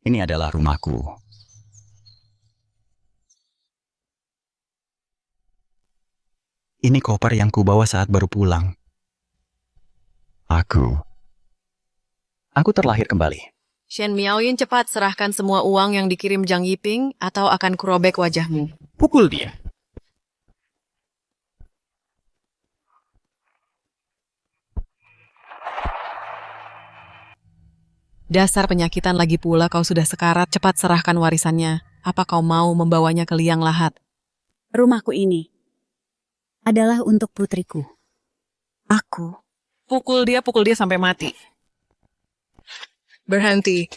Ini adalah rumahku. Ini koper yang kubawa saat baru pulang. Aku. Aku terlahir kembali. Shen Miaoyin, cepat serahkan semua uang yang dikirim Zhang Yiping atau akan kurobek wajahmu. Pukul dia. Dasar penyakitan lagi pula kau sudah sekarat, cepat serahkan warisannya. Apa kau mau membawanya ke liang lahat? Rumahku ini adalah untuk putriku. Aku Pukul dia sampai mati. Berhenti.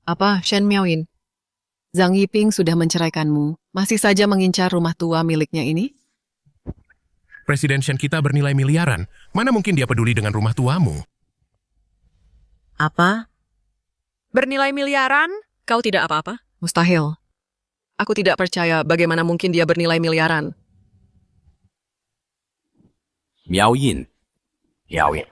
Apa, Shen Miaoyin? Zhang Yiping sudah menceraikanmu, masih saja mengincar rumah tua miliknya ini? Presiden Shen kita bernilai miliaran. Mana mungkin dia peduli dengan rumah tuamu? Apa? Bernilai miliaran? Kau tidak apa-apa? Mustahil. Aku tidak percaya bagaimana mungkin dia bernilai miliaran. Miaoyin. Miaoyin.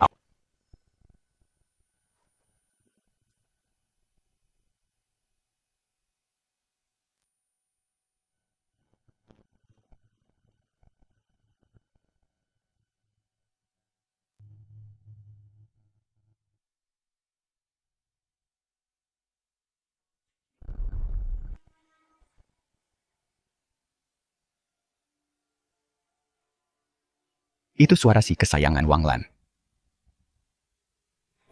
Itu suara si kesayangan Wang Lan.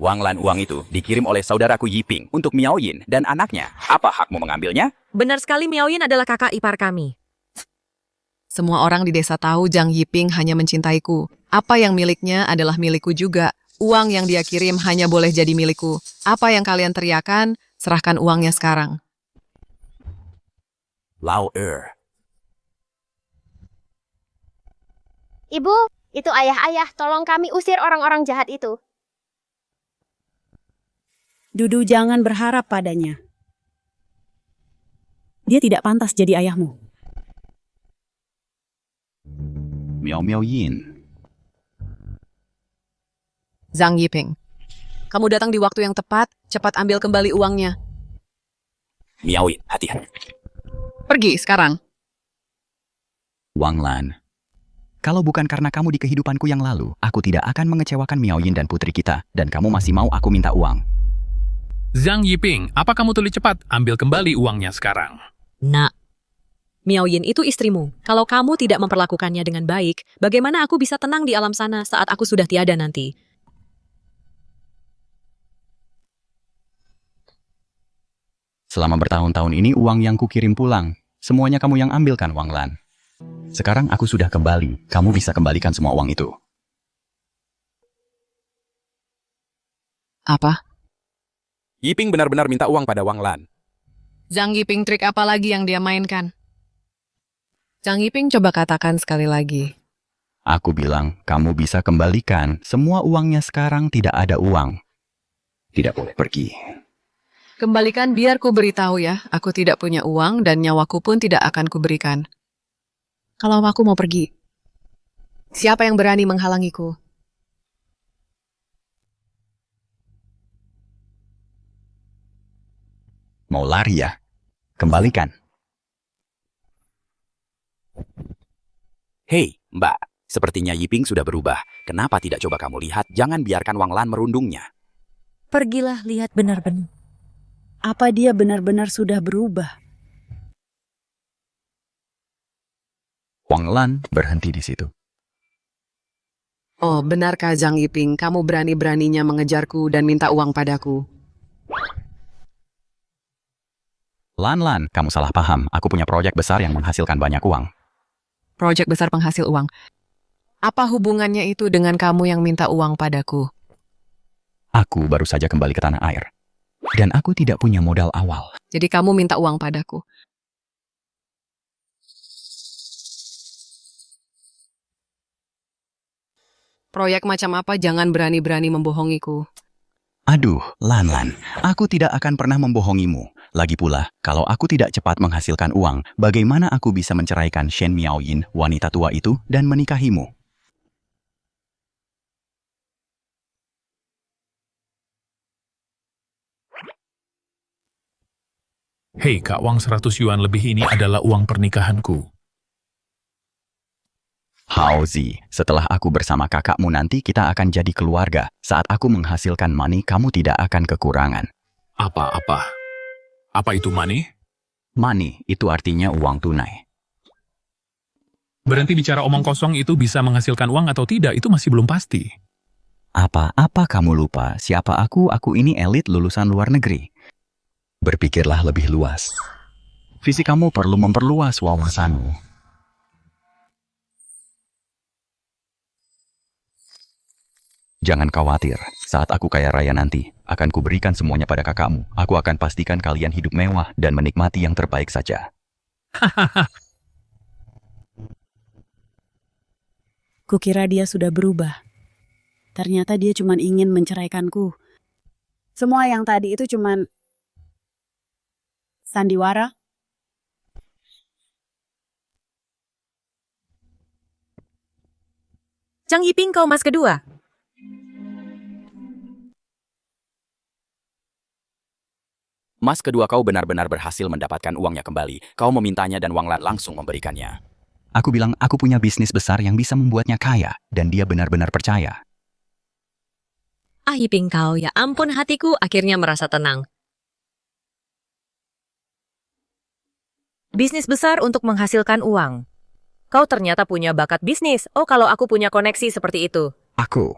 Wang Lan, uang itu dikirim oleh saudaraku Yiping untuk Miaoyin dan anaknya. Apa hakmu mengambilnya? Benar sekali, Miaoyin adalah kakak ipar kami. Semua orang di desa tahu Zhang Yiping hanya mencintaiku. Apa yang miliknya adalah milikku juga. Uang yang dia kirim hanya boleh jadi milikku. Apa yang kalian teriakan, serahkan uangnya sekarang. Lao Er. Ibu, itu ayah-ayah, tolong kami usir orang-orang jahat itu. Dudu jangan berharap padanya. Dia tidak pantas jadi ayahmu. Miaoyin. Zhang Yiping, kamu datang di waktu yang tepat, cepat ambil kembali uangnya. Miaoyin, hati-hati. Pergi sekarang. Wang Lan. Kalau bukan karena kamu di kehidupanku yang lalu, aku tidak akan mengecewakan Miaoyin dan putri kita, dan kamu masih mau aku minta uang. Zhang Yiping, apa kamu tuli cepat? Ambil kembali uangnya sekarang. Nak, Miaoyin itu istrimu. Kalau kamu tidak memperlakukannya dengan baik, bagaimana aku bisa tenang di alam sana saat aku sudah tiada nanti? Selama bertahun-tahun ini uang yang kukirim pulang, semuanya kamu yang ambilkan, Wang Lan. Sekarang aku sudah kembali, kamu bisa kembalikan semua uang itu. Apa? Yiping benar-benar minta uang pada Wang Lan. Zhang Yiping trik apa lagi yang dia mainkan? Zhang Yiping coba katakan sekali lagi. Aku bilang, kamu bisa kembalikan, semua uangnya sekarang tidak ada uang. Tidak boleh pergi. Kembalikan biar ku beritahu ya, aku tidak punya uang dan nyawaku pun tidak akan kuberikan. Kalau aku mau pergi, siapa yang berani menghalangiku? Mau lari ya? Kembalikan. Hei, Mbak. Sepertinya Yiping sudah berubah. Kenapa tidak coba kamu lihat? Jangan biarkan Wang Lan merundungnya. Pergilah lihat benar-benar. Apa dia benar-benar sudah berubah? Wang Lan berhenti di situ. Oh, benarkah Zhang Yiping, kamu berani-beraninya mengejarku dan minta uang padaku? Lan, kamu salah paham. Aku punya proyek besar yang menghasilkan banyak uang. Proyek besar penghasil uang. Apa hubungannya itu dengan kamu yang minta uang padaku? Aku baru saja kembali ke tanah air. Dan aku tidak punya modal awal. Jadi kamu minta uang padaku. Proyek macam apa? Jangan berani-berani membohongiku. Aduh, Lan, aku tidak akan pernah membohongimu. Lagi pula, kalau aku tidak cepat menghasilkan uang, bagaimana aku bisa menceraikan Shen Miaoyin, wanita tua itu, dan menikahimu? Hei kak, uang 100 yuan lebih ini adalah uang pernikahanku. Haozi, setelah aku bersama kakakmu nanti kita akan jadi keluarga. Saat aku menghasilkan money, kamu tidak akan kekurangan. Apa? Apa itu money? Money itu artinya uang tunai. Berhenti bicara omong kosong, itu bisa menghasilkan uang atau tidak, itu masih belum pasti. Apa kamu lupa? Siapa aku? Aku ini elit lulusan luar negeri. Berpikirlah lebih luas. Visi kamu perlu memperluas wawasanmu. Jangan khawatir, saat aku kaya raya nanti, akan kuberikan semuanya pada kakakmu. Aku akan pastikan kalian hidup mewah dan menikmati yang terbaik saja. Kukira dia sudah berubah. Ternyata dia cuma ingin menceraikanku. Semua yang tadi itu cuman sandiwara. Zhang Yiping, kau mas kedua. Mas kedua, kau benar-benar berhasil mendapatkan uangnya kembali. Kau memintanya dan Wang Lan langsung memberikannya. Aku bilang aku punya bisnis besar yang bisa membuatnya kaya, dan dia benar-benar percaya. Yiping kau, ya ampun hatiku akhirnya merasa tenang. Bisnis besar untuk menghasilkan uang. Kau ternyata punya bakat bisnis. Oh, kalau aku punya koneksi seperti itu. Aku.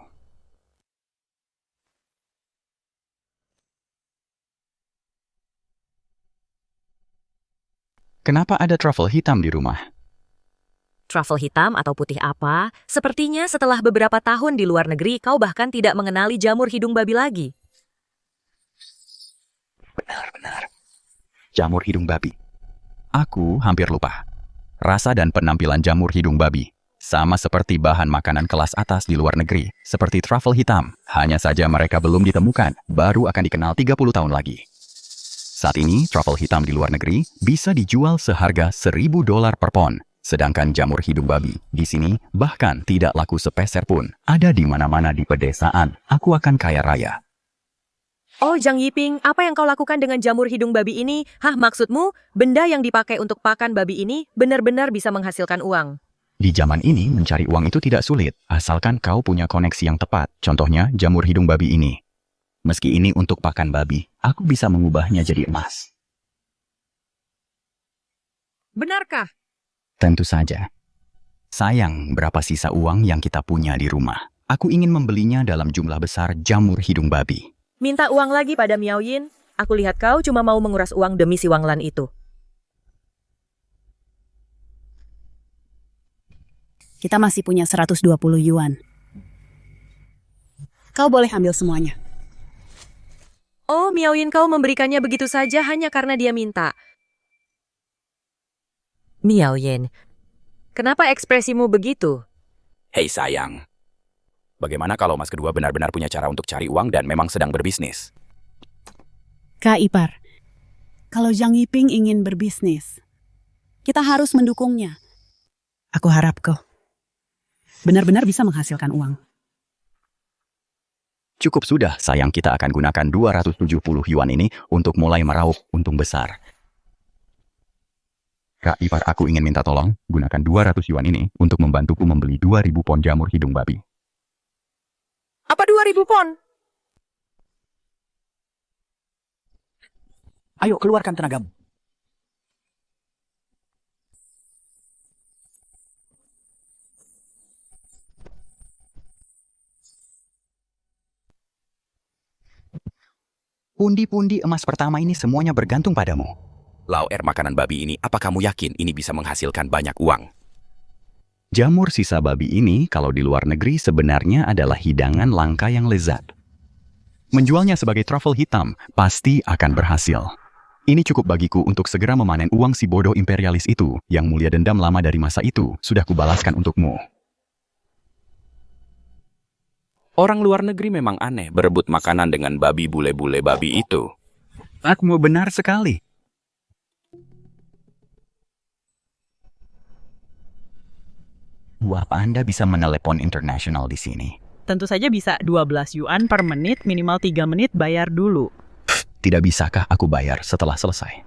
Kenapa ada truffle hitam di rumah? Truffle hitam atau putih apa? Sepertinya setelah beberapa tahun di luar negeri, kau bahkan tidak mengenali jamur hidung babi lagi. Benar. Jamur hidung babi. Aku hampir lupa. Rasa dan penampilan jamur hidung babi sama seperti bahan makanan kelas atas di luar negeri, seperti truffle hitam. Hanya saja mereka belum ditemukan, baru akan dikenal 30 tahun lagi. Saat ini, truffle hitam di luar negeri bisa dijual seharga $1.000 per pon. Sedangkan jamur hidung babi di sini bahkan tidak laku sepeser pun. Ada di mana-mana di pedesaan. Aku akan kaya raya. Oh, Zhang Yiping, apa yang kau lakukan dengan jamur hidung babi ini? Maksudmu, benda yang dipakai untuk pakan babi ini benar-benar bisa menghasilkan uang? Di zaman ini, mencari uang itu tidak sulit, asalkan kau punya koneksi yang tepat. Contohnya, jamur hidung babi ini. Meski ini untuk pakan babi, aku bisa mengubahnya jadi emas. Benarkah? Tentu saja. Sayang berapa sisa uang yang kita punya di rumah. Aku ingin membelinya dalam jumlah besar jamur hidung babi. Minta uang lagi pada Miao Yin. Aku lihat kau cuma mau menguras uang demi si Wang Lan itu. Kita masih punya 120 yuan. Kau boleh ambil semuanya. Oh, Miao Yin, kau memberikannya begitu saja hanya karena dia minta. Miao Yin, kenapa ekspresimu begitu? Hei sayang, bagaimana kalau mas kedua benar-benar punya cara untuk cari uang dan memang sedang berbisnis? Kak Ipar, kalau Zhang Yiping ingin berbisnis, kita harus mendukungnya. Aku harap kau benar-benar bisa menghasilkan uang. Cukup sudah, sayang, kita akan gunakan 270 yuan ini untuk mulai meraup untung besar. Kak Ipar, aku ingin minta tolong, gunakan 200 yuan ini untuk membantuku membeli 2.000 pon jamur hidung babi. Apa 2.000 pon? Ayo keluarkan tenagamu. Pundi-pundi emas pertama ini semuanya bergantung padamu. Lauer makanan babi ini, apa kamu yakin ini bisa menghasilkan banyak uang? Jamur sisa babi ini kalau di luar negeri sebenarnya adalah hidangan langka yang lezat. Menjualnya sebagai truffle hitam pasti akan berhasil. Ini cukup bagiku untuk segera memanen uang si bodoh imperialis itu yang mulia dendam lama dari masa itu sudah kubalaskan untukmu. Orang luar negeri memang aneh berebut makanan dengan babi bule-bule babi itu. Aku benar sekali. Apa Anda bisa menelepon internasional di sini? Tentu saja bisa 12 yuan per menit, minimal 3 menit bayar dulu. Tidak bisakah aku bayar setelah selesai?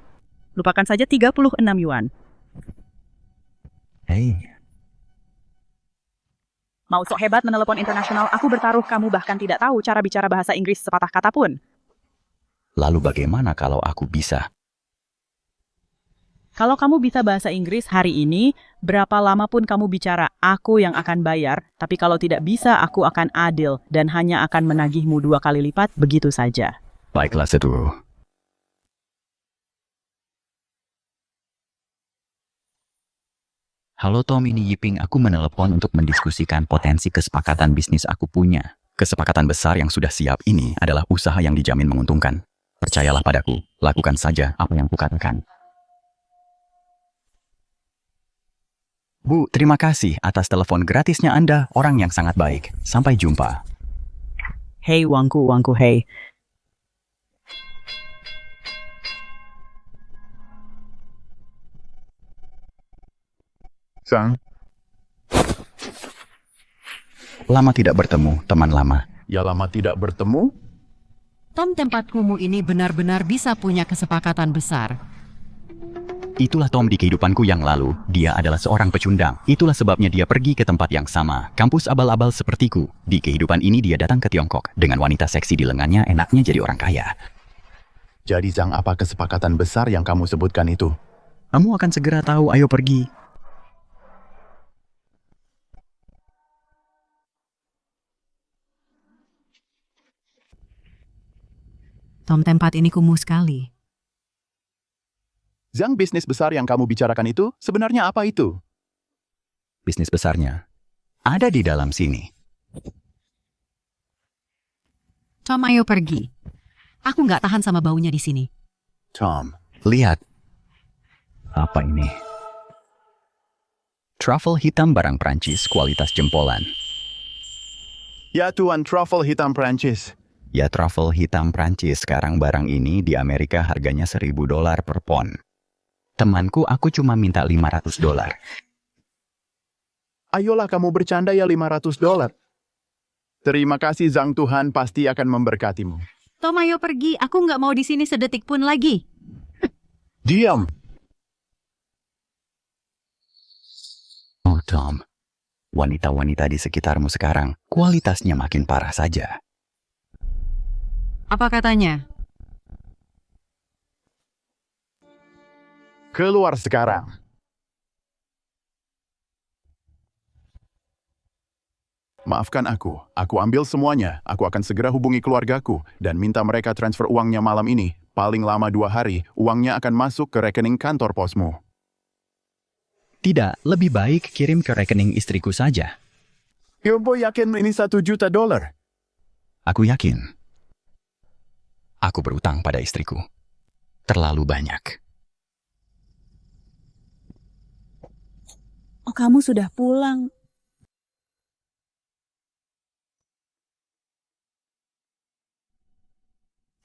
Lupakan saja 36 yuan. Hei, Mau sok hebat menelepon internasional, aku bertaruh kamu bahkan tidak tahu cara bicara bahasa Inggris sepatah kata pun. lalu bagaimana kalau aku bisa? Kalau kamu bisa bahasa Inggris hari ini, berapa lama pun kamu bicara, aku yang akan bayar. Tapi kalau tidak bisa, aku akan adil dan hanya akan menagihmu 2 kali lipat, begitu saja. Baiklah, Setu. Halo Tom, ini Yiping. Aku menelepon untuk mendiskusikan potensi kesepakatan bisnis aku punya. Kesepakatan besar yang sudah siap ini adalah usaha yang dijamin menguntungkan. Percayalah padaku, lakukan saja apa yang kukatakan. Bu, terima kasih atas telepon gratisnya Anda, orang yang sangat baik. Sampai jumpa. Hei uangku, hei. Sang, Lama tidak bertemu, teman lama. ya lama tidak bertemu. Tom, tempatkumu ini benar-benar bisa punya kesepakatan besar. Itulah Tom di kehidupanku yang lalu. Dia adalah seorang pecundang. Itulah sebabnya dia pergi ke tempat yang sama. Kampus abal-abal sepertiku. Di kehidupan ini dia datang ke Tiongkok. Dengan wanita seksi di lengannya, enaknya jadi orang kaya. Jadi Sang, apa kesepakatan besar yang kamu sebutkan itu? Kamu akan segera tahu, ayo pergi. Tom, tempat ini kumuh sekali. Zhang, bisnis besar yang kamu bicarakan itu sebenarnya apa itu? Bisnis besarnya ada di dalam sini. Tom, ayo pergi. Aku nggak tahan sama baunya di sini. Tom, Lihat. Apa ini? Truffle hitam barang Prancis kualitas jempolan. ya Tuan, truffle hitam Prancis. Ya, truffle hitam Prancis. Sekarang barang ini di Amerika harganya $1.000 per pon. Temanku, aku cuma minta $500. Ayolah kamu bercanda ya $500. Terima kasih Zhang, Tuhan pasti akan memberkatimu. Tom, ayo pergi. Aku nggak mau di sini sedetik pun lagi. Diam. Oh Tom, wanita-wanita di sekitarmu sekarang kualitasnya makin parah saja. Apa katanya? Keluar sekarang. Maafkan aku ambil semuanya. Aku akan segera hubungi keluargaku dan minta mereka transfer uangnya malam ini. Paling lama 2 hari, uangnya akan masuk ke rekening kantor posmu. Tidak, lebih baik kirim ke rekening istriku saja. Ibu yakin ini $1 juta? Aku yakin. Aku berutang pada istriku. Terlalu banyak. Oh, kamu sudah pulang.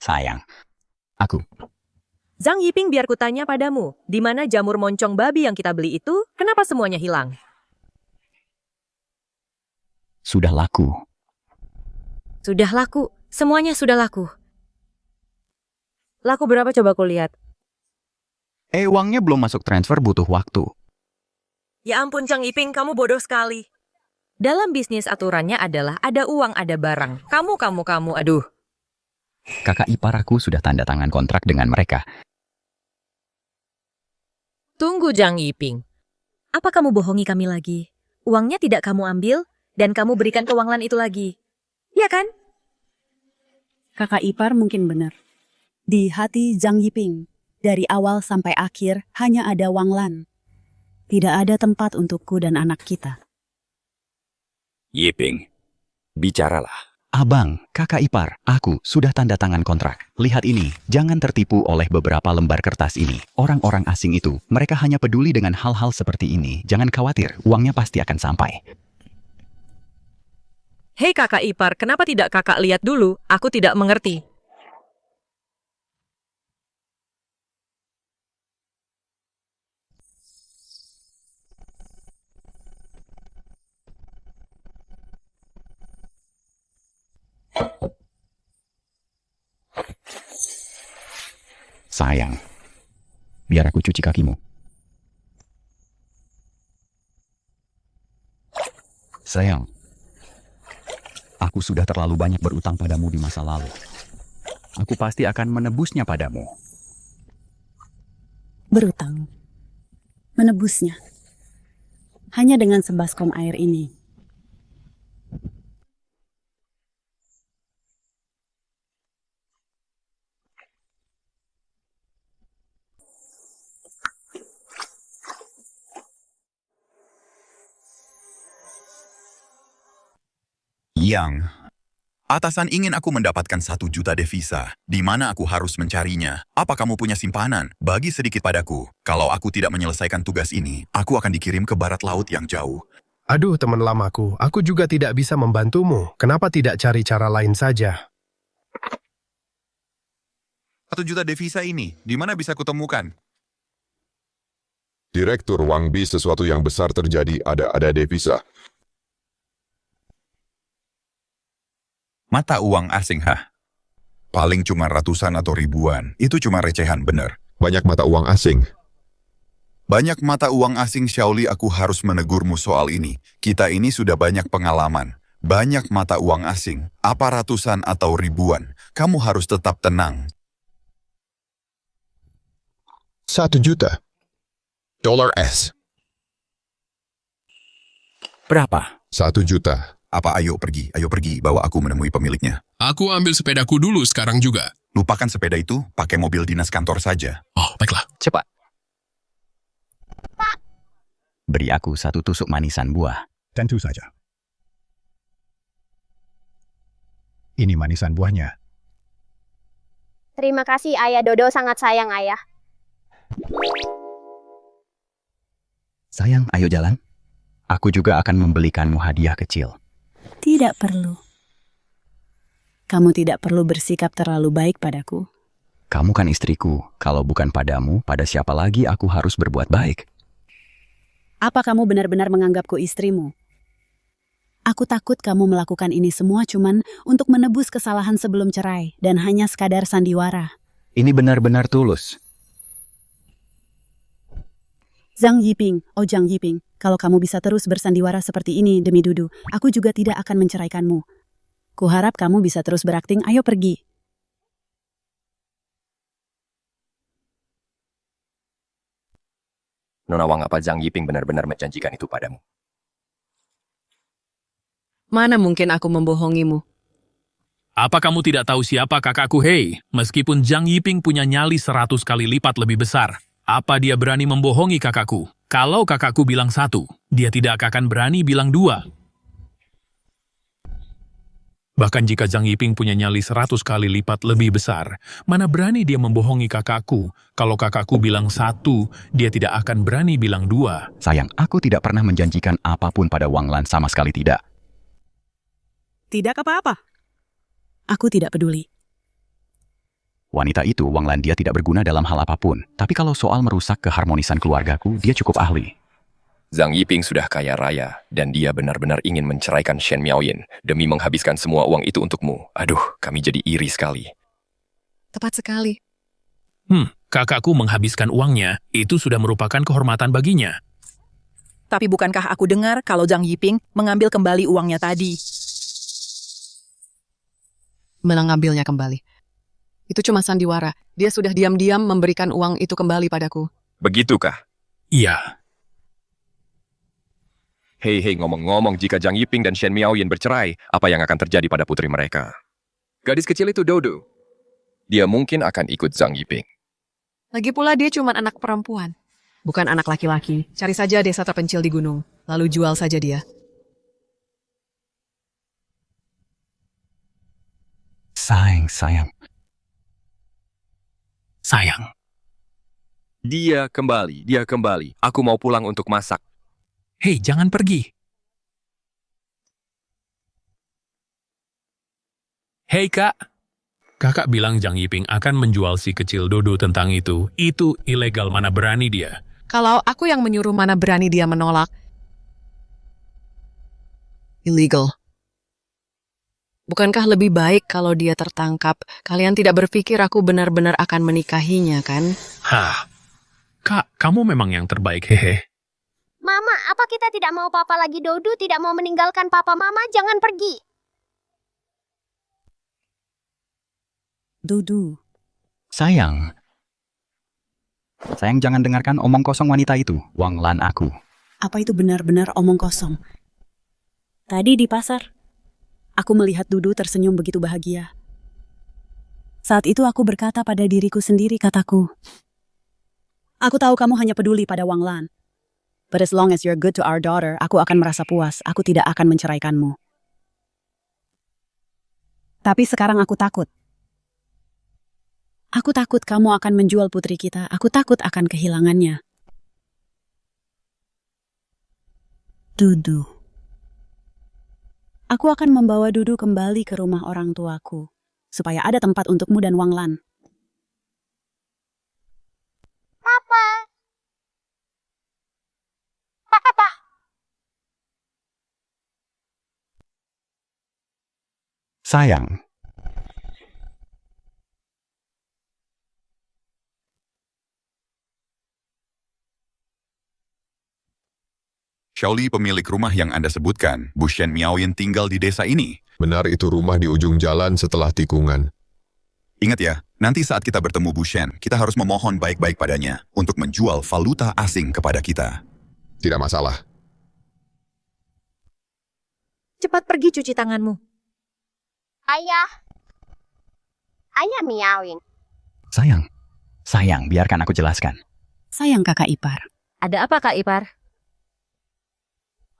Sayang. Aku. Zhang Yiping, biar kutanya padamu, di mana jamur moncong babi yang kita beli itu, kenapa semuanya hilang? Sudah laku. Sudah laku, semuanya sudah laku. Laku berapa coba ku lihat? Uangnya belum masuk transfer, butuh waktu. Ya ampun Zhang Yiping, kamu bodoh sekali. Dalam bisnis aturannya adalah ada uang, ada barang. Kamu, aduh. Kakak ipar aku sudah tanda tangan kontrak dengan mereka. Tunggu Zhang Yiping. Apa kamu bohongi kami lagi? Uangnya tidak kamu ambil, dan kamu berikan ke Wang Lan itu lagi. Iya kan? Kakak ipar mungkin benar. Di hati Zhang Yiping, dari awal sampai akhir hanya ada Wang Lan. Tidak ada tempat untukku dan anak kita. Yiping, bicaralah. Abang, kakak ipar, aku sudah tanda tangan kontrak. Lihat ini, jangan tertipu oleh beberapa lembar kertas ini. Orang-orang asing itu, mereka hanya peduli dengan hal-hal seperti ini. Jangan khawatir, uangnya pasti akan sampai. Hei kakak ipar, kenapa tidak kakak lihat dulu? Aku tidak mengerti. Sayang, Biar aku cuci kakimu. Sayang, aku sudah terlalu banyak berutang padamu di masa lalu. Aku pasti akan menebusnya padamu. Berutang. Menebusnya. Hanya dengan sebaskom air ini. Yang, atasan ingin aku mendapatkan 1 juta devisa. Di mana aku harus mencarinya? Apa kamu punya simpanan? Bagi sedikit padaku. Kalau aku tidak menyelesaikan tugas ini, aku akan dikirim ke barat laut yang jauh. Aduh teman lamaku, aku juga tidak bisa membantumu. Kenapa tidak cari cara lain saja? 1 juta devisa ini, di mana bisa kutemukan? Direktur Wang Bi, sesuatu yang besar terjadi, ada devisa. Mata uang asing, paling cuma ratusan atau ribuan. Itu cuma recehan, bener. Banyak mata uang asing. Banyak mata uang asing, Xiaoli, aku harus menegurmu soal ini. Kita ini sudah banyak pengalaman. Banyak mata uang asing, apa ratusan atau ribuan. Kamu harus tetap tenang. 1 juta. Dolar S. Berapa? 1 juta. Apa, ayo pergi, bawa aku menemui pemiliknya. Aku ambil sepedaku dulu sekarang juga. Lupakan sepeda itu, pakai mobil dinas kantor saja. Oh, baiklah. Cepat. Beri aku 1 tusuk manisan buah. Tentu saja. Ini manisan buahnya. Terima kasih, Ayah. Dodo sangat sayang, Ayah. Sayang, ayo jalan. Aku juga akan membelikanmu hadiah kecil. Tidak perlu. Kamu tidak perlu bersikap terlalu baik padaku. Kamu kan istriku. Kalau bukan padamu, pada siapa lagi aku harus berbuat baik? Apa kamu benar-benar menganggapku istrimu? Aku takut kamu melakukan ini semua cuman untuk menebus kesalahan sebelum cerai dan hanya sekadar sandiwara. Ini benar-benar tulus. Zhang Yiping, Zhang Yiping, kalau kamu bisa terus bersandiwara seperti ini demi Dudu, aku juga tidak akan menceraikanmu. Kuharap kamu bisa terus berakting, ayo pergi. Nona Wang, apa Zhang Yiping benar-benar menjanjikan itu padamu? Mana mungkin aku membohongimu? Apa kamu tidak tahu siapa kakakku, hei? Meskipun Zhang Yiping punya nyali 100 kali lipat lebih besar, apa dia berani membohongi kakakku? Kalau kakakku bilang 1, dia tidak akan berani bilang 2. Bahkan jika Zhang Yiping punya nyali 100 kali lipat lebih besar, mana berani dia membohongi kakakku? Kalau kakakku bilang 1, dia tidak akan berani bilang 2. Sayang, aku tidak pernah menjanjikan apapun pada Wang Lan, sama sekali tidak. Tidak apa-apa. Aku tidak peduli. Wanita itu, Wang Lan, dia tidak berguna dalam hal apapun. Tapi kalau soal merusak keharmonisan keluargaku, dia cukup ahli. Zhang Yiping sudah kaya raya, dan dia benar-benar ingin menceraikan Shen Miaoyin demi menghabiskan semua uang itu untukmu. Aduh, kami jadi iri sekali. Tepat sekali. Kakakku menghabiskan uangnya, itu sudah merupakan kehormatan baginya. Tapi bukankah aku dengar kalau Zhang Yiping mengambil kembali uangnya tadi? Mengambilnya kembali. Itu cuma sandiwara. Dia sudah diam-diam memberikan uang itu kembali padaku. Begitukah? Iya. Hei, ngomong-ngomong, jika Zhang Yiping dan Shen Miaoyin bercerai, apa yang akan terjadi pada putri mereka? Gadis kecil itu Dodo. Dia mungkin akan ikut Zhang Yiping. Lagi pula dia cuma anak perempuan. Bukan anak laki-laki. Cari saja desa terpencil di gunung. Lalu jual saja dia. Sayang. Sayang. Dia kembali. Aku mau pulang untuk masak. Hei, jangan pergi. Hei, Kak. Kakak bilang Zhang Yiping akan menjual si kecil Dodo tentang itu. Itu ilegal, mana berani dia. Kalau aku yang menyuruh, mana berani dia menolak. Illegal. Bukankah lebih baik kalau dia tertangkap? Kalian tidak berpikir aku benar-benar akan menikahinya, kan? Kak, kamu memang yang terbaik, hehe. Mama, apa kita tidak mau papa lagi? Dodo tidak mau meninggalkan papa. Mama, jangan pergi. Dudu. Sayang. Sayang, jangan dengarkan omong kosong wanita itu. Wang Lan aku. Apa itu benar-benar omong kosong? Tadi di pasar, aku melihat Dudu tersenyum begitu bahagia. Saat itu aku berkata pada diriku sendiri, kataku, aku tahu kamu hanya peduli pada Wang Lan. But as long as you're good to our daughter, aku akan merasa puas. Aku tidak akan menceraikanmu. Tapi sekarang aku takut. Aku takut kamu akan menjual putri kita. Aku takut akan kehilangannya. Dudu. Aku akan membawa Dudu kembali ke rumah orang tuaku, supaya ada tempat untukmu dan Wang Lan. Papa. Papa. Sayang. Shaoli, pemilik rumah yang Anda sebutkan, Bu Shen Miaoyin tinggal di desa ini. Benar, itu rumah di ujung jalan setelah tikungan. Ingat ya, nanti saat kita bertemu Bu Shen, kita harus memohon baik-baik padanya untuk menjual valuta asing kepada kita. Tidak masalah. Cepat pergi cuci tanganmu. Ayah. Ayah Miaoyin. Sayang. Sayang, biarkan aku jelaskan. Sayang kakak ipar. Ada apa Kak Ipar?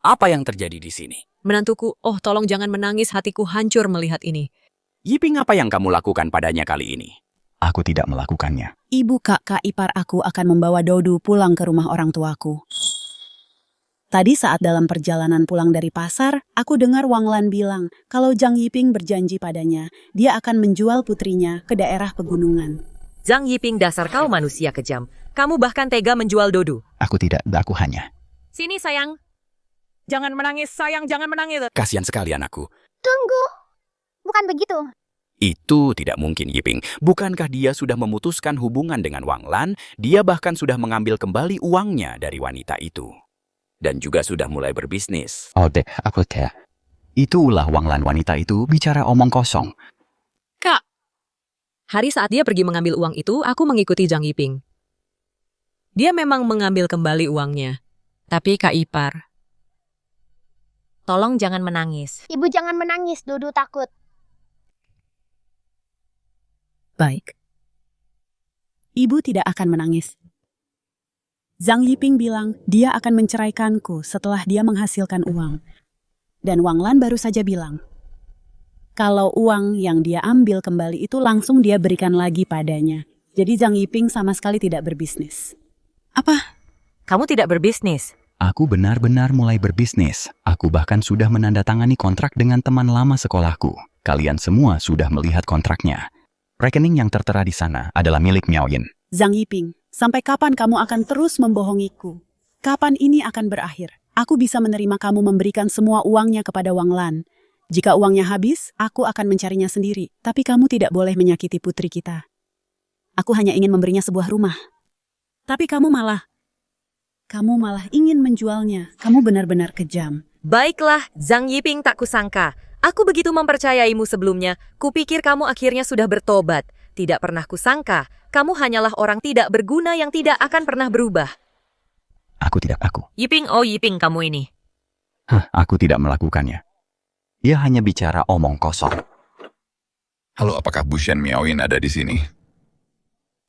Apa yang terjadi di sini? Menantuku, oh tolong jangan menangis, hatiku hancur melihat ini. Yiping, apa yang kamu lakukan padanya kali ini? Aku tidak melakukannya. Ibu kakak ipar aku akan membawa Dodu pulang ke rumah orang tuaku. Tadi saat dalam perjalanan pulang dari pasar, aku dengar Wang Lan bilang kalau Zhang Yiping berjanji padanya, dia akan menjual putrinya ke daerah pegunungan. Zhang Yiping, dasar kau manusia kejam. Kamu bahkan tega menjual Dodu. Aku tidak, aku hanya. Sini sayang. Jangan menangis, sayang, jangan menangis. Kasihan sekali anakku. Tunggu. Bukan begitu. Itu tidak mungkin, Yiping. Bukankah dia sudah memutuskan hubungan dengan Wang Lan? Dia bahkan sudah mengambil kembali uangnya dari wanita itu. Dan juga sudah mulai berbisnis. Oh deh, aku teh. Itu ulah Wang Lan wanita itu bicara omong kosong. Kak. Hari saat dia pergi mengambil uang itu, aku mengikuti Zhang Yiping. Dia memang mengambil kembali uangnya. Tapi Kak Ipar, tolong jangan menangis. Ibu jangan menangis, Dudu takut. Baik. Ibu tidak akan menangis. Zhang Yiping bilang dia akan menceraikanku setelah dia menghasilkan uang. Dan Wang Lan baru saja bilang, kalau uang yang dia ambil kembali itu langsung dia berikan lagi padanya. Jadi Zhang Yiping sama sekali tidak berbisnis. Apa? Kamu tidak berbisnis? Aku benar-benar mulai berbisnis. Aku bahkan sudah menandatangani kontrak dengan teman lama sekolahku. Kalian semua sudah melihat kontraknya. Rekening yang tertera di sana adalah milik Miaoyin. Zhang Yiping, sampai kapan kamu akan terus membohongiku? Kapan ini akan berakhir? Aku bisa menerima kamu memberikan semua uangnya kepada Wang Lan. Jika uangnya habis, aku akan mencarinya sendiri. Tapi kamu tidak boleh menyakiti putri kita. Aku hanya ingin memberinya sebuah rumah. Tapi kamu malah ingin menjualnya. Kamu benar-benar kejam. Baiklah, Zhang Yiping, tak kusangka. Aku begitu mempercayaimu sebelumnya. Kupikir kamu akhirnya sudah bertobat. Tidak pernah kusangka, kamu hanyalah orang tidak berguna yang tidak akan pernah berubah. Aku. Yiping, oh Yiping kamu ini. Aku tidak melakukannya. Dia hanya bicara omong kosong. Halo, apakah Bu Shen Miaoyin ada di sini?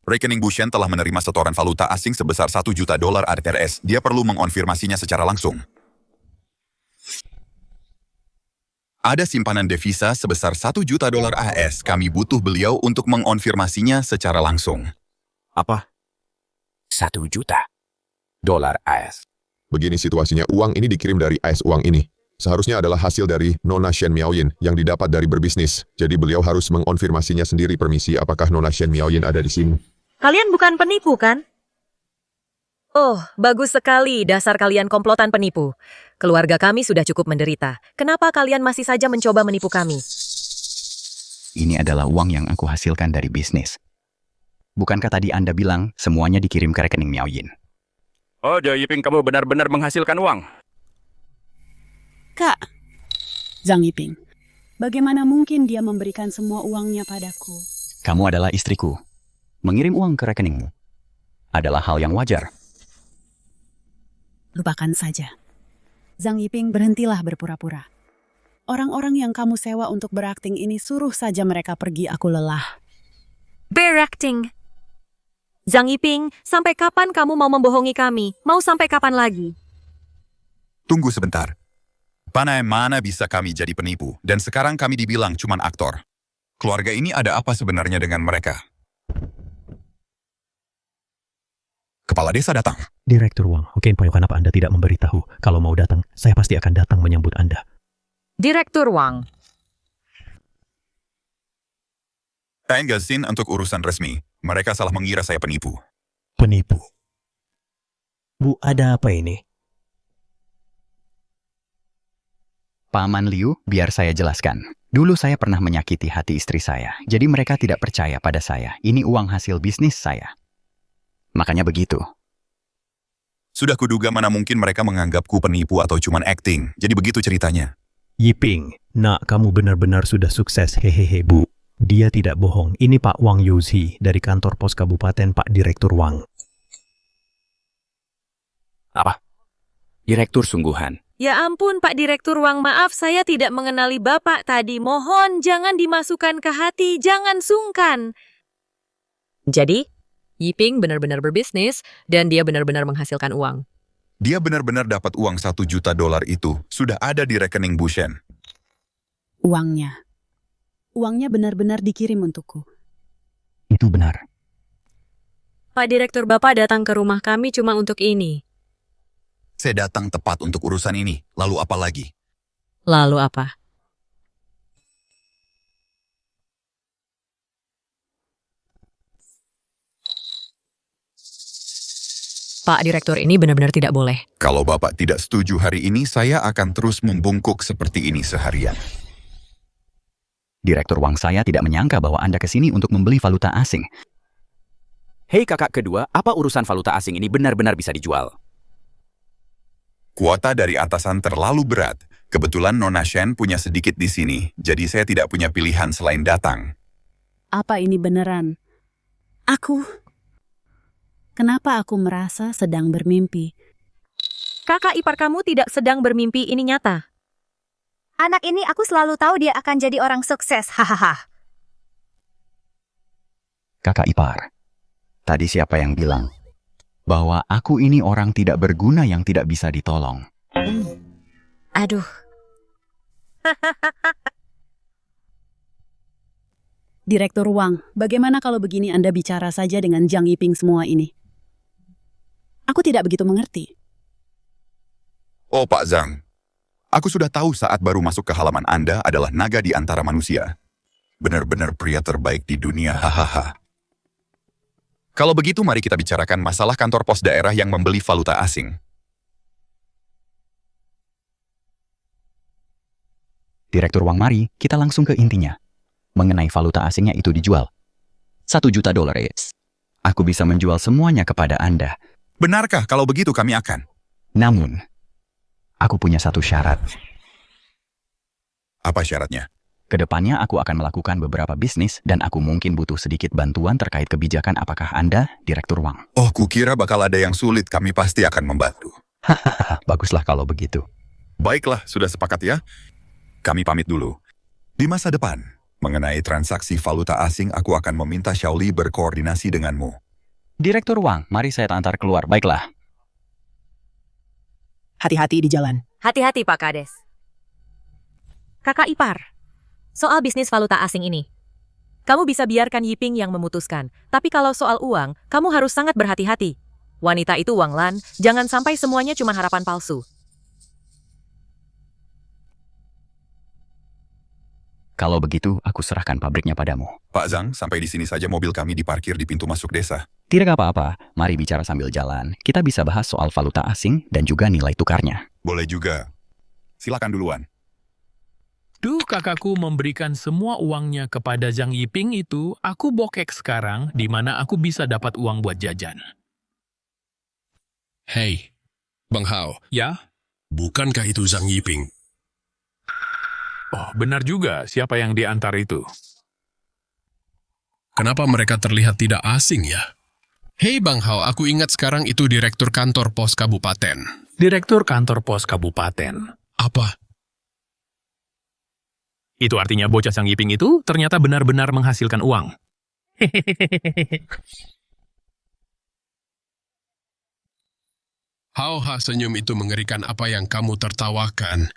Rekening Bu Shen telah menerima setoran valuta asing sebesar $1 juta ATRS. Dia perlu mengonfirmasinya secara langsung. Ada simpanan devisa sebesar $1 juta AS. Kami butuh beliau untuk mengonfirmasinya secara langsung. Apa? $1 juta AS. Begini situasinya, uang ini dikirim dari AS uang ini. Seharusnya adalah hasil dari Nona Shen Miaoyin yang didapat dari berbisnis. Jadi beliau harus mengonfirmasinya sendiri. Permisi, apakah Nona Shen Miaoyin ada di sini? Kalian bukan penipu, kan? Oh, bagus sekali, dasar kalian komplotan penipu. Keluarga kami sudah cukup menderita. Kenapa kalian masih saja mencoba menipu kami? Ini adalah uang yang aku hasilkan dari bisnis. Bukankah tadi Anda bilang semuanya dikirim ke rekening Miao Yin? Oh, Zhang Yiping, kamu benar-benar menghasilkan uang. Kak, Zhang Yiping, bagaimana mungkin dia memberikan semua uangnya padaku? Kamu adalah istriku. Mengirim uang ke rekeningmu adalah hal yang wajar. Lupakan saja. Zhang Yiping, berhentilah berpura-pura. Orang-orang yang kamu sewa untuk berakting ini suruh saja mereka pergi, aku lelah. Berakting. Zhang Yiping, sampai kapan kamu mau membohongi kami? Mau sampai kapan lagi? Tunggu sebentar. Mana bisa kami jadi penipu, dan sekarang kami dibilang cuman aktor. Keluarga ini ada apa sebenarnya dengan mereka? Kepala desa datang. Direktur Wang, oke, kenapa Anda tidak memberitahu? Kalau mau datang, saya pasti akan datang menyambut Anda. Direktur Wang. Enggak untuk urusan resmi. Mereka salah mengira saya penipu. Penipu? Bu, ada apa ini? Paman Liu, biar saya jelaskan. Dulu saya pernah menyakiti hati istri saya, jadi mereka tidak percaya pada saya. Ini uang hasil bisnis saya. Makanya begitu. Sudah kuduga mana mungkin mereka menganggapku penipu atau cuman acting. Jadi begitu ceritanya. Yiping, nak, kamu benar-benar sudah sukses, hehehe, Bu. Dia tidak bohong. Ini Pak Wang Yuzi dari kantor pos kabupaten, Pak Direktur Wang. Apa? Direktur sungguhan. Ya ampun, Pak Direktur Wang, maaf saya tidak mengenali Bapak tadi. Mohon jangan dimasukkan ke hati, jangan sungkan. Jadi, Yiping benar-benar berbisnis dan dia benar-benar menghasilkan uang. Dia benar-benar dapat uang $1 juta itu. Sudah ada di rekening Bu Shen. Uangnya benar-benar dikirim untukku. Itu benar. Pak Direktur, Bapak datang ke rumah kami cuma untuk ini. Saya datang tepat untuk urusan ini. Lalu apa lagi? Lalu apa? Pak Direktur, ini benar-benar tidak boleh. Kalau Bapak tidak setuju hari ini, saya akan terus membungkuk seperti ini seharian. Direktur Wang, saya tidak menyangka bahwa Anda ke sini untuk membeli valuta asing. Hei kakak kedua, apa urusan valuta asing ini benar-benar bisa dijual? Kuota dari atasan terlalu berat. Kebetulan Nona Shen punya sedikit di sini, jadi saya tidak punya pilihan selain datang. Apa ini beneran? Kenapa aku merasa sedang bermimpi? Kakak ipar kamu tidak sedang bermimpi, ini nyata. Anak ini aku selalu tahu dia akan jadi orang sukses, hahaha. Kakak ipar, tadi siapa yang bilang bahwa aku ini orang tidak berguna yang tidak bisa ditolong? Aduh. Direktur Wang, bagaimana kalau begini Anda bicara saja dengan Zhang Yiping semua ini? Aku tidak begitu mengerti. Oh Pak Zhang, aku sudah tahu saat baru masuk ke halaman Anda adalah naga di antara manusia. Benar-benar pria terbaik di dunia, hahaha. Kalau begitu mari kita bicarakan masalah kantor pos daerah yang membeli valuta asing. Direktur Wang, mari kita langsung ke intinya. Mengenai valuta asingnya itu dijual. $1 juta. Aku bisa menjual semuanya kepada Anda. Benarkah kalau begitu kami akan? Namun, aku punya satu syarat. Apa syaratnya? Kedepannya aku akan melakukan beberapa bisnis dan aku mungkin butuh sedikit bantuan terkait kebijakan. Apakah Anda, Direktur Wang? Oh, kukira bakal ada yang sulit, kami pasti akan membantu. Hahaha, baguslah kalau begitu. Baiklah, sudah sepakat ya? Kami pamit dulu. Di masa depan, mengenai transaksi valuta asing, aku akan meminta Xiaoli berkoordinasi denganmu. Direktur Wang, mari saya antar keluar. Baiklah. Hati-hati di jalan. Hati-hati Pak Kades. Kakak ipar, soal bisnis valuta asing ini. Kamu bisa biarkan Yiping yang memutuskan. Tapi kalau soal uang, kamu harus sangat berhati-hati. Wanita itu Wang Lan, jangan sampai semuanya cuma harapan palsu. Kalau begitu, aku serahkan pabriknya padamu. Pak Zhang, sampai di sini saja mobil kami diparkir di pintu masuk desa. Tidak apa-apa, mari bicara sambil jalan. Kita bisa bahas soal valuta asing dan juga nilai tukarnya. Boleh juga. Silakan duluan. Waktu kakakku memberikan semua uangnya kepada Zhang Yiping itu, aku bokek sekarang di mana aku bisa dapat uang buat jajan. Hei, Bang Hao. Ya? Bukankah itu Zhang Yiping? Oh, benar juga. Siapa yang diantar itu? Kenapa mereka terlihat tidak asing ya? Hei Bang Hao, aku ingat sekarang itu Direktur Kantor Pos Kabupaten. Direktur Kantor Pos Kabupaten. Apa? Itu artinya bocah Zhang Yiping itu ternyata benar-benar menghasilkan uang. Hao senyum itu mengerikan. Apa yang kamu tertawakan?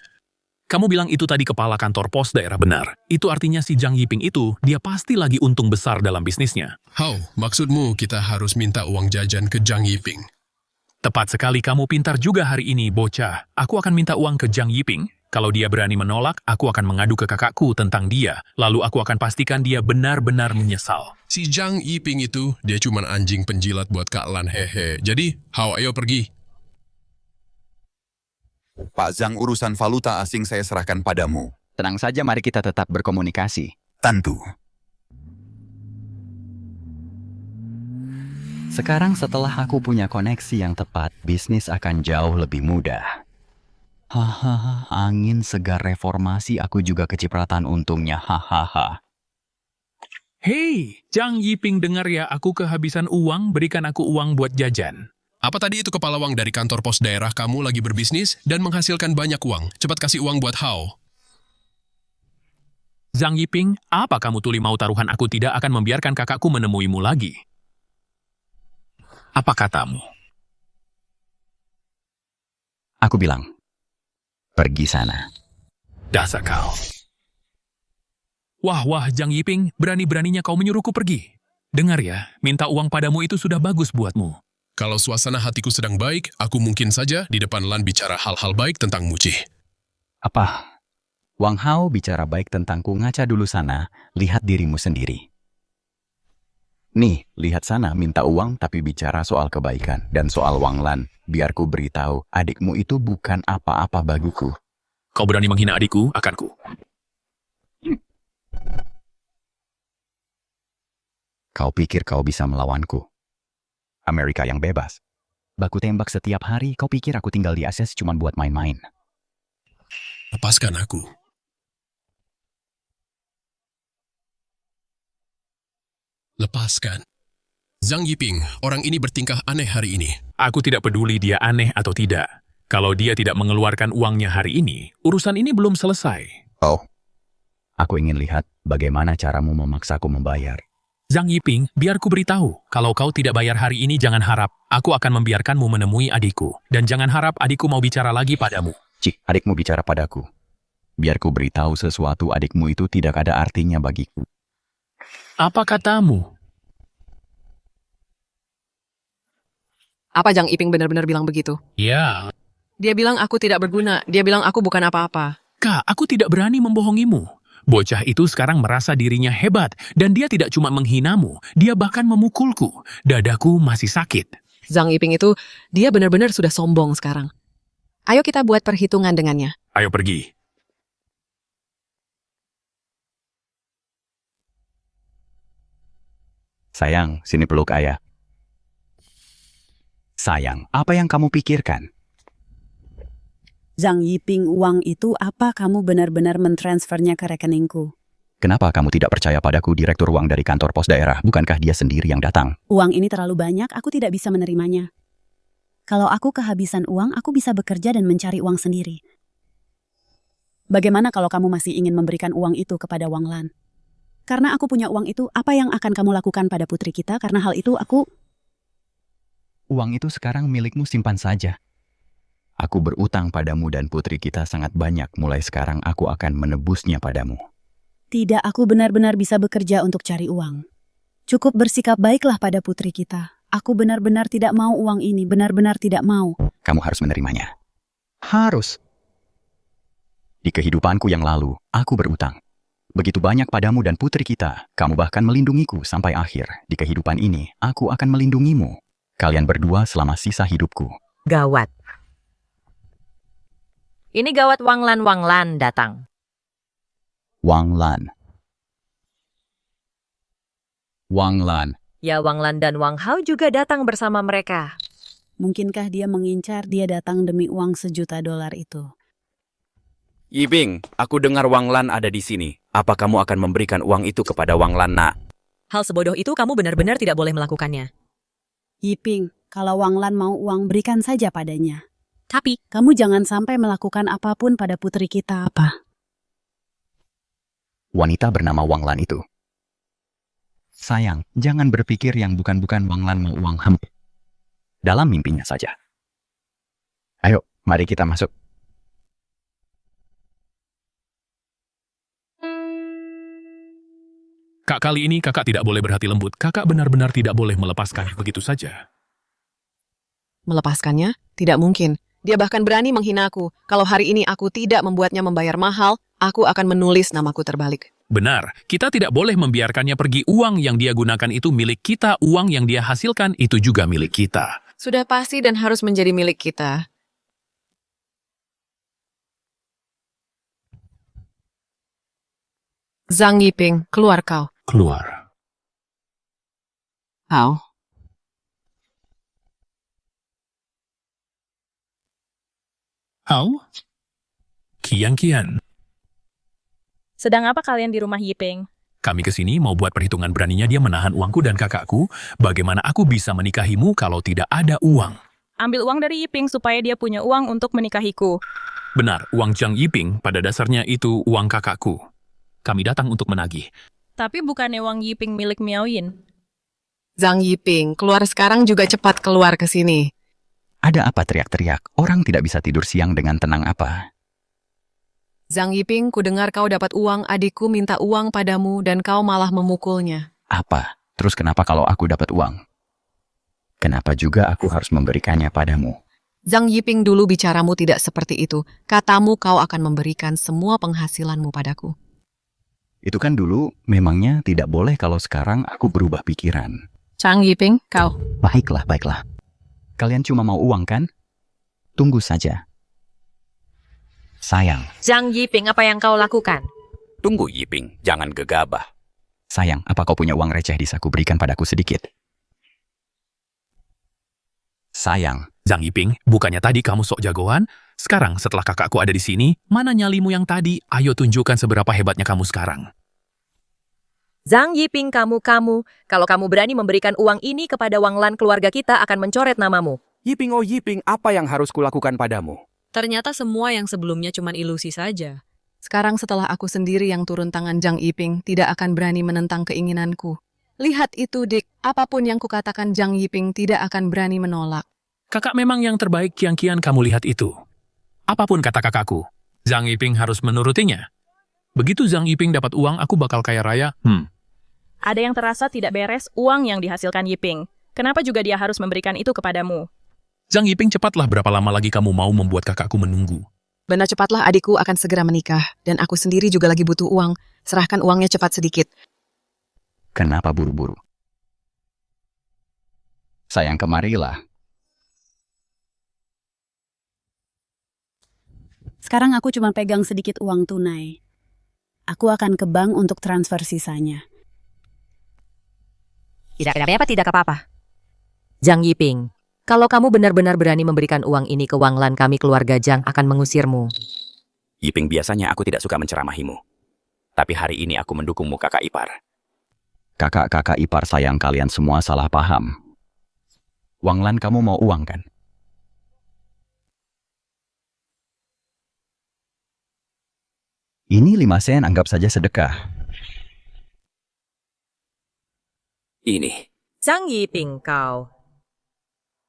Kamu bilang itu tadi kepala kantor pos daerah benar. Itu artinya si Zhang Yiping itu, dia pasti lagi untung besar dalam bisnisnya. Hao, maksudmu kita harus minta uang jajan ke Zhang Yiping? Tepat sekali, kamu pintar juga hari ini, bocah. Aku akan minta uang ke Zhang Yiping. Kalau dia berani menolak, aku akan mengadu ke kakakku tentang dia. Lalu aku akan pastikan dia benar-benar menyesal. Si Zhang Yiping itu, dia cuman anjing penjilat buat Kak Lan, hehe. Jadi, Hao, ayo pergi. Pak Zhang, urusan valuta asing saya serahkan padamu. Tenang saja, mari kita tetap berkomunikasi. Tentu. Sekarang setelah aku punya koneksi yang tepat, bisnis akan jauh lebih mudah. Hahaha, angin segar reformasi aku juga kecipratan untungnya, hahaha. Hei, Zhang Yiping dengar ya, aku kehabisan uang, berikan aku uang buat jajan. Apa tadi itu kepala uang dari kantor pos daerah kamu lagi berbisnis dan menghasilkan banyak uang? Cepat kasih uang buat Hao. Zhang Yiping, apa kamu tuli mau taruhan aku tidak akan membiarkan kakakku menemuimu lagi? Apa katamu? Aku bilang, pergi sana. Dasar kau. Wah, Zhang Yiping, berani-beraninya kau menyuruhku pergi. Dengar ya, minta uang padamu itu sudah bagus buatmu. Kalau suasana hatiku sedang baik, aku mungkin saja di depan Lan bicara hal-hal baik tentang Muci. Apa? Wang Hao bicara baik tentangku, ngaca dulu sana, lihat dirimu sendiri. Nih, lihat sana, minta uang tapi bicara soal kebaikan. Dan soal Wang Lan, biar ku beritahu, adikmu itu bukan apa-apa bagiku. Kau berani menghina adikku, akanku. Kau pikir kau bisa melawanku? Amerika yang bebas. Baku tembak setiap hari, kau pikir aku tinggal di ASES cuma buat main-main? Lepaskan aku. Lepaskan. Zhang Yiping, orang ini bertingkah aneh hari ini. Aku tidak peduli dia aneh atau tidak. Kalau dia tidak mengeluarkan uangnya hari ini, urusan ini belum selesai. Oh, aku ingin lihat bagaimana caramu memaksaku membayar. Zhang Yiping, biar ku beritahu, kalau kau tidak bayar hari ini jangan harap, aku akan membiarkanmu menemui adikku. Dan jangan harap adikku mau bicara lagi padamu. Cik, adikmu bicara padaku. Biar ku beritahu sesuatu, adikmu itu tidak ada artinya bagiku. Apa katamu? Apa Zhang Yiping benar-benar bilang begitu? Ya. Dia bilang aku tidak berguna, dia bilang aku bukan apa-apa. Kak, aku tidak berani membohongimu. Bocah itu sekarang merasa dirinya hebat, dan dia tidak cuma menghinamu, dia bahkan memukulku. Dadaku masih sakit. Zhang Yiping itu, dia benar-benar sudah sombong sekarang. Ayo kita buat perhitungan dengannya. Ayo pergi. Sayang, sini peluk ayah. Sayang, apa yang kamu pikirkan? Zhang Yiping, uang itu apa kamu benar-benar mentransfernya ke rekeningku? Kenapa kamu tidak percaya padaku, direktur uang dari kantor pos daerah? Bukankah dia sendiri yang datang? Uang ini terlalu banyak, aku tidak bisa menerimanya. Kalau aku kehabisan uang, aku bisa bekerja dan mencari uang sendiri. Bagaimana kalau kamu masih ingin memberikan uang itu kepada Wang Lan? Karena aku punya uang itu, apa yang akan kamu lakukan pada putri kita? Karena hal itu Uang itu sekarang milikmu, simpan saja. Aku berutang padamu dan putri kita sangat banyak. Mulai sekarang aku akan menebusnya padamu. Tidak, aku benar-benar bisa bekerja untuk cari uang. Cukup bersikap baiklah pada putri kita. Aku benar-benar tidak mau uang ini, benar-benar tidak mau. Kamu harus menerimanya. Harus. Di kehidupanku yang lalu, aku berutang. Begitu banyak padamu dan putri kita. Kamu bahkan melindungiku sampai akhir. Di kehidupan ini, aku akan melindungimu. Kalian berdua selama sisa hidupku. Gawat. Ini gawat Wang Lan datang. Wang Lan. Wang Lan. Ya, Wang Lan dan Wang Hao juga datang bersama mereka. Mungkinkah dia mengincar dia datang demi uang $1 juta itu? Yiping, aku dengar Wang Lan ada di sini. Apa kamu akan memberikan uang itu kepada Wang Lan, nak? Hal sebodoh itu kamu benar-benar tidak boleh melakukannya. Yiping, kalau Wang Lan mau uang berikan saja padanya. Tapi, Kamu jangan sampai melakukan apapun pada putri kita apa? Wanita bernama Wang Lan itu. Sayang, jangan berpikir yang bukan-bukan Wang Lan mau uang hemp. Dalam mimpinya saja. Ayo, mari kita masuk. Kak, kali ini kakak tidak boleh berhati lembut. Kakak benar-benar tidak boleh melepaskannya begitu saja. Melepaskannya? Tidak mungkin. Dia bahkan berani menghina aku. Kalau hari ini aku tidak membuatnya membayar mahal, aku akan menulis namaku terbalik. Benar, kita tidak boleh membiarkannya pergi. Uang yang dia gunakan itu milik kita, uang yang dia hasilkan itu juga milik kita. Sudah pasti dan harus menjadi milik kita. Zhang Yiping, keluar kau. Keluar. Hao. Hao? Kian. Sedang apa kalian di rumah Yiping? Kami kesini mau buat perhitungan beraninya dia menahan uangku dan kakakku. Bagaimana aku bisa menikahimu kalau tidak ada uang? Ambil uang dari Yiping supaya dia punya uang untuk menikahiku. Benar, uang Zhang Yiping pada dasarnya itu uang kakakku. Kami datang untuk menagih. Tapi bukannya uang Yiping milik Miaoyin. Zhang Yiping, keluar sekarang juga cepat keluar ke sini. Ada apa teriak-teriak? Orang tidak bisa tidur siang dengan tenang apa? Zhang Yiping, ku dengar kau dapat uang, adikku minta uang padamu dan kau malah memukulnya. Apa? Terus kenapa kalau aku dapat uang? Kenapa juga aku harus memberikannya padamu? Zhang Yiping, dulu bicaramu tidak seperti itu. Katamu kau akan memberikan semua penghasilanmu padaku. Itu kan dulu, memangnya tidak boleh kalau sekarang aku berubah pikiran. Zhang Yiping, kau. Baiklah. Kalian cuma mau uang kan? Tunggu saja. Sayang. Zhang Yiping, apa yang kau lakukan? Tunggu Yiping, jangan gegabah. Sayang, apa kau punya uang receh di saku? Berikan padaku sedikit. Sayang. Zhang Yiping, bukannya tadi kamu sok jagoan? Sekarang setelah kakakku ada di sini, mana nyalimu yang tadi? Ayo tunjukkan seberapa hebatnya kamu sekarang. Zhang Yiping, kamu. Kalau kamu berani memberikan uang ini kepada Wang Lan, keluarga kita akan mencoret namamu. Yiping, oh Yiping, apa yang harus kulakukan padamu? Ternyata semua yang sebelumnya cuma ilusi saja. Sekarang setelah aku sendiri yang turun tangan, Zhang Yiping tidak akan berani menentang keinginanku. Lihat itu, Dik. Apapun yang kukatakan, Zhang Yiping tidak akan berani menolak. Kakak memang yang terbaik, Kian, kamu lihat itu. Apapun kata kakakku, Zhang Yiping harus menurutinya. Begitu Zhang Yiping dapat uang, aku bakal kaya raya. Ada yang terasa tidak beres uang yang dihasilkan Yiping. Kenapa juga dia harus memberikan itu kepadamu? Zhang Yiping, cepatlah, berapa lama lagi kamu mau membuat kakakku menunggu? Benar, cepatlah, adikku akan segera menikah. Dan aku sendiri juga lagi butuh uang. Serahkan uangnya cepat sedikit. Kenapa buru-buru? Sayang, kemarilah. Sekarang aku cuma pegang sedikit uang tunai. Aku akan ke bank untuk transfer sisanya. Tidak apa-apa. Zhang Yiping, kalau kamu benar-benar berani memberikan uang ini ke Wang Lan, kami keluarga Zhang akan mengusirmu. Yiping, biasanya aku tidak suka menceramahimu. Tapi hari ini aku mendukungmu, kakak ipar. Kakak-kakak ipar, sayang, kalian semua salah paham. Wang Lan, kamu mau uang kan? Ini 5 sen, anggap saja sedekah. Ini. Zhang Yiping, kau.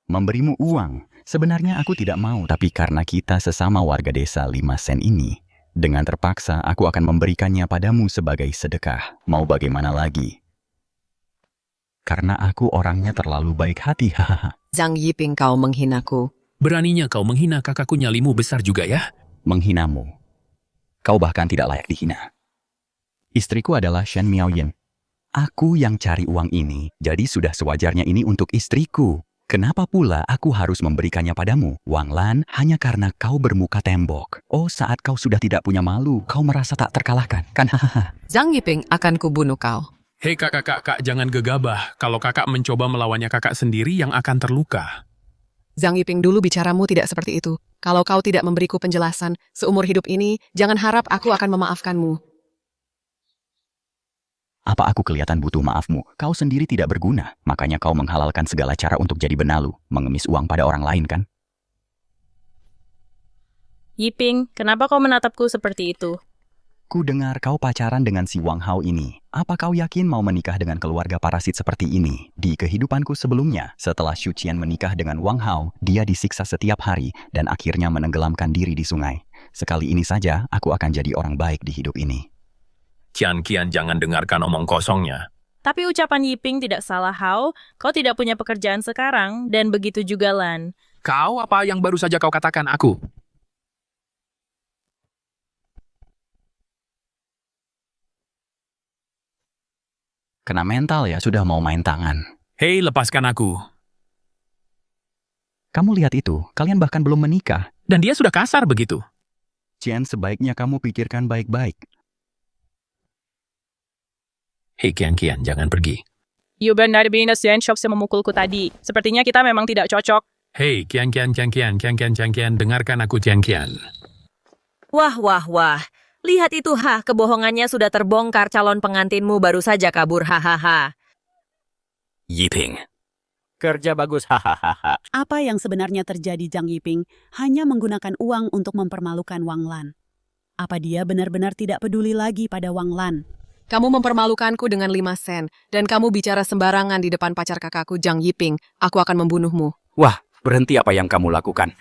Memberimu uang. Sebenarnya aku tidak mau, tapi karena kita sesama warga desa 5 sen ini, dengan terpaksa aku akan memberikannya padamu sebagai sedekah. Mau bagaimana lagi? Karena aku orangnya terlalu baik hati, hahaha. Zhang Yiping, kau menghinaku. Beraninya kau menghina kakakku, nyalimu besar juga ya? Menghinamu. Kau bahkan tidak layak dihina. Istriku adalah Shen Miaoyin. Aku yang cari uang ini, jadi sudah sewajarnya ini untuk istriku. Kenapa pula aku harus memberikannya padamu, Wang Lan, hanya karena kau bermuka tembok? Oh, saat kau sudah tidak punya malu, kau merasa tak terkalahkan, kan? Hahaha. Zhang Yiping akan kubunuh kau. Hei kakak, jangan gegabah. Kalau kakak mencoba melawannya kakak sendiri yang akan terluka. Zhang Yiping, dulu bicaramu tidak seperti itu. Kalau kau tidak memberiku penjelasan seumur hidup ini, jangan harap aku akan memaafkanmu. Apa aku kelihatan butuh maafmu? Kau sendiri tidak berguna, makanya kau menghalalkan segala cara untuk jadi benalu, mengemis uang pada orang lain, kan? Yiping, kenapa kau menatapku seperti itu? Ku dengar kau pacaran dengan si Wang Hao ini. Apa kau yakin mau menikah dengan keluarga parasit seperti ini? Di kehidupanku sebelumnya, setelah Xu Qian menikah dengan Wang Hao, dia disiksa setiap hari dan akhirnya menenggelamkan diri di sungai. Sekali ini saja, aku akan jadi orang baik di hidup ini. Qian, jangan dengarkan omong kosongnya. Tapi ucapan Yiping tidak salah, Hao. Kau tidak punya pekerjaan sekarang, dan begitu juga Lan. Kau apa yang baru saja kau katakan aku? Kena mental ya, sudah mau main tangan. Hei, lepaskan aku. Kamu lihat itu, kalian bahkan belum menikah. Dan dia sudah kasar begitu. Qian, sebaiknya kamu pikirkan baik-baik. Hei Qian, jangan pergi. You benar-benar shop memukulku tadi. Sepertinya kita memang tidak cocok. Hei Qian, dengarkan aku Qian. Wah. Lihat itu, kebohongannya sudah terbongkar. Calon pengantinmu baru saja kabur, hahaha. Yiping. Kerja bagus, hahaha. Apa yang sebenarnya terjadi Zhang Yiping hanya menggunakan uang untuk mempermalukan Wang Lan. Apa dia benar-benar tidak peduli lagi pada Wang Lan? Kamu mempermalukanku dengan 5 sen, dan kamu bicara sembarangan di depan pacar kakakku Zhang Yiping. Aku akan membunuhmu. Wah, berhenti apa yang kamu lakukan.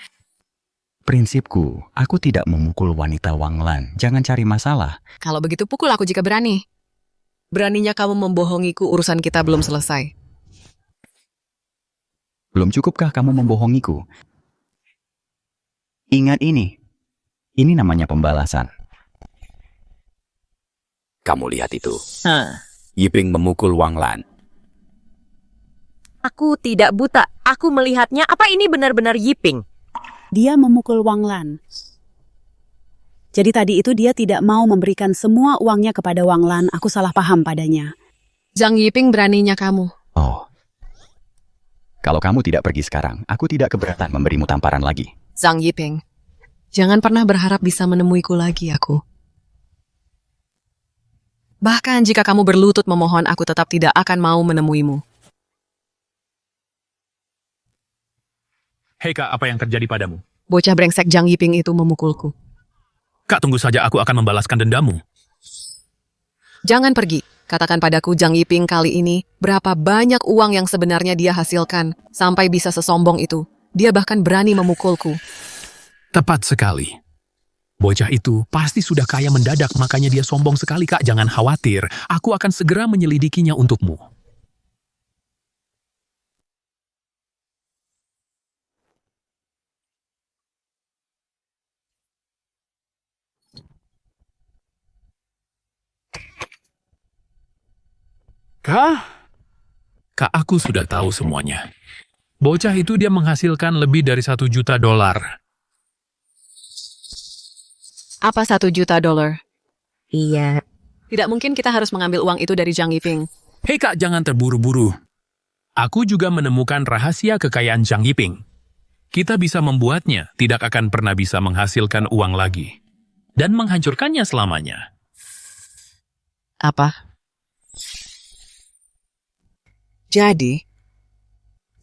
Prinsipku, aku tidak memukul wanita Wang Lan. Jangan cari masalah. Kalau begitu pukul aku jika berani. Beraninya kamu membohongiku, urusan kita belum selesai. Belum cukupkah kamu membohongiku? Ingat ini. Ini namanya pembalasan. Kamu lihat itu. Yiping memukul Wang Lan. Aku tidak buta. Aku melihatnya. Apa ini benar-benar Yiping? Dia memukul Wang Lan. Jadi tadi itu dia tidak mau memberikan semua uangnya kepada Wang Lan. Aku salah paham padanya. Zhang Yiping, beraninya kamu. Oh. Kalau kamu tidak pergi sekarang, aku tidak keberatan memberimu tamparan lagi. Zhang Yiping, jangan pernah berharap bisa menemuiku lagi aku. Bahkan jika kamu berlutut memohon, aku tetap tidak akan mau menemuimu. Hei Kak, apa yang terjadi padamu? Bocah brengsek Zhang Yiping itu memukulku. Kak, tunggu saja, aku akan membalaskan dendamu. Jangan pergi. Katakan padaku Zhang Yiping kali ini, berapa banyak uang yang sebenarnya dia hasilkan, sampai bisa sesombong itu. Dia bahkan berani memukulku. Tepat sekali. Bocah itu pasti sudah kaya mendadak, makanya dia sombong sekali, Kak. Jangan khawatir, aku akan segera menyelidikinya untukmu. Kak, aku sudah tahu semuanya. Bocah itu dia menghasilkan lebih dari $1 juta. Apa $1 juta? Iya. Tidak mungkin kita harus mengambil uang itu dari Zhang Yiping. Hei Kak, jangan terburu-buru. Aku juga menemukan rahasia kekayaan Zhang Yiping. Kita bisa membuatnya tidak akan pernah bisa menghasilkan uang lagi. Dan menghancurkannya selamanya. Apa? Jadi,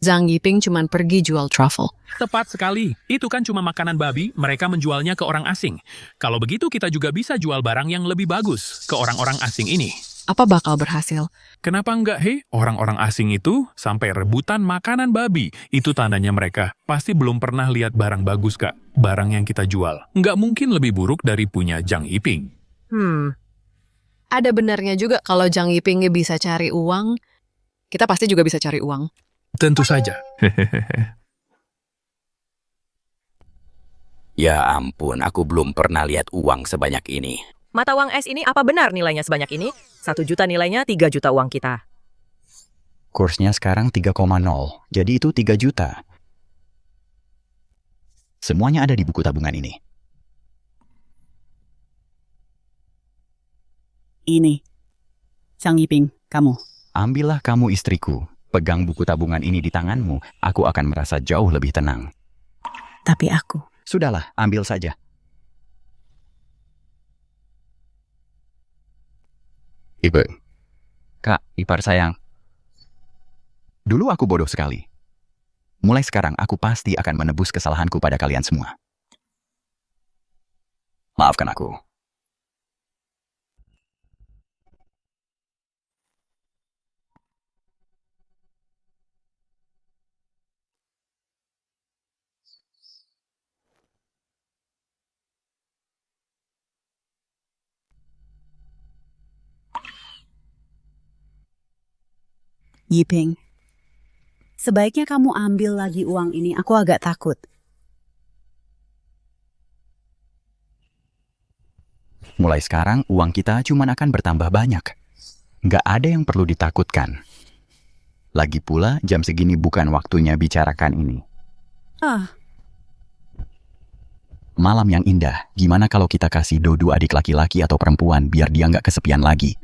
Zhang Yiping cuma pergi jual truffle. Tepat sekali. Itu kan cuma makanan babi, mereka menjualnya ke orang asing. Kalau begitu kita juga bisa jual barang yang lebih bagus ke orang-orang asing ini. Apa bakal berhasil? Kenapa enggak, hei? Orang-orang asing itu sampai rebutan makanan babi. Itu tandanya mereka pasti belum pernah lihat barang bagus, Kak. Barang yang kita jual. Nggak mungkin lebih buruk dari punya Zhang Yiping. Ada benarnya juga kalau Zhang Yiping bisa cari uang, kita pasti juga bisa cari uang. Tentu saja. Ya ampun, aku belum pernah lihat uang sebanyak ini. Mata uang es ini apa benar nilainya sebanyak ini? 1 juta nilainya 3 juta uang kita. Kursnya sekarang 3,0, jadi itu 3 juta. Semuanya ada di buku tabungan ini. Ini. Zhang Yiping, kamu. Ambillah kamu istriku. Pegang buku tabungan ini di tanganmu, aku akan merasa jauh lebih tenang. Tapi aku. Sudahlah, ambil saja. Ibe, Kak, ipar sayang. Dulu aku bodoh sekali. Mulai sekarang aku pasti akan menebus kesalahanku pada kalian semua. Maafkan aku. Yiping, sebaiknya kamu ambil lagi uang ini. Aku agak takut. Mulai sekarang uang kita cuma akan bertambah banyak. Nggak ada yang perlu ditakutkan. Lagi pula jam segini bukan waktunya bicarakan ini. Malam yang indah, gimana kalau kita kasih Dodo adik laki-laki atau perempuan biar dia nggak kesepian lagi?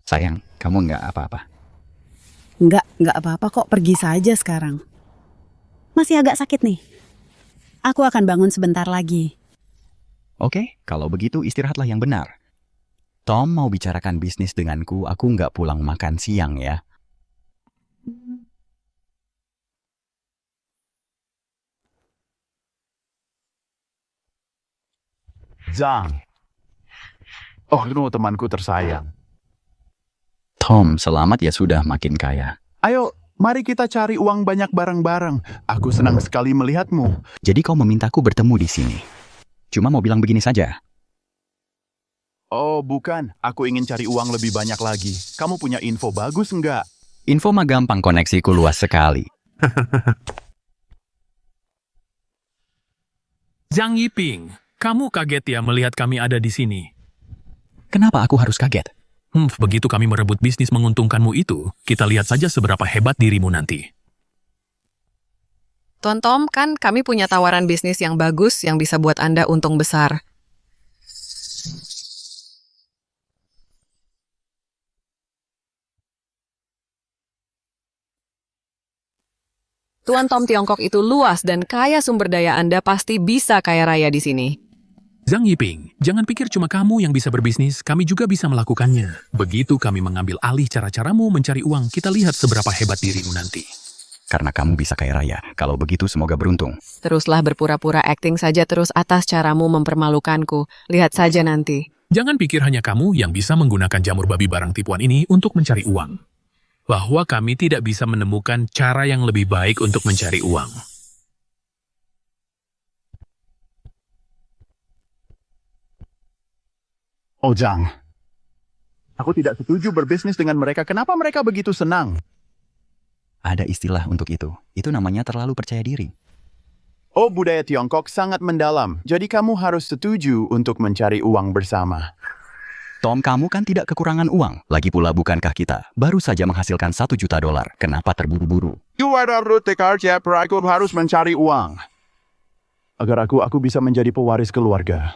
Sayang, kamu nggak apa-apa. Nggak apa-apa kok, pergi saja sekarang. Masih agak sakit nih. Aku akan bangun sebentar lagi. Oke, kalau begitu istirahatlah yang benar. Tom mau bicarakan bisnis denganku, aku nggak pulang makan siang ya. Zhang. Oh, lu temanku tersayang. Tom, selamat ya sudah makin kaya. Ayo, mari kita cari uang banyak bareng-bareng. Aku senang sekali melihatmu. Jadi kau memintaku bertemu di sini. Cuma mau bilang begini saja. Oh, bukan. Aku ingin cari uang lebih banyak lagi. Kamu punya info bagus nggak? Info mah gampang, koneksiku luas sekali. Zhang Yiping, kamu kaget ya melihat kami ada di sini? Kenapa aku harus kaget? Begitu kami merebut bisnis menguntungkanmu itu, kita lihat saja seberapa hebat dirimu nanti. Tuan Tom, kan kami punya tawaran bisnis yang bagus yang bisa buat Anda untung besar. Tuan Tom Tiongkok itu luas dan kaya sumber daya Anda pasti bisa kaya raya di sini. Zhang Yiping, jangan pikir cuma kamu yang bisa berbisnis, kami juga bisa melakukannya. Begitu kami mengambil alih cara-caramu mencari uang, kita lihat seberapa hebat dirimu nanti. Karena kamu bisa kaya raya, kalau begitu semoga beruntung. Teruslah berpura-pura acting saja terus atas caramu mempermalukanku. Lihat saja nanti. Jangan pikir hanya kamu yang bisa menggunakan jamur babi barang tipuan ini untuk mencari uang. Bahwa kami tidak bisa menemukan cara yang lebih baik untuk mencari uang. Oh, Zhang. Aku tidak setuju berbisnis dengan mereka. Kenapa mereka begitu senang? Ada istilah untuk itu. Itu namanya terlalu percaya diri. Oh, budaya Tiongkok sangat mendalam. Jadi kamu harus setuju untuk mencari uang bersama. Tom, kamu kan tidak kekurangan uang. Lagi pula bukankah kita baru saja menghasilkan $1 juta? Kenapa terburu-buru? You ada rute kerja, aku harus mencari uang. Agar aku bisa menjadi pewaris keluarga.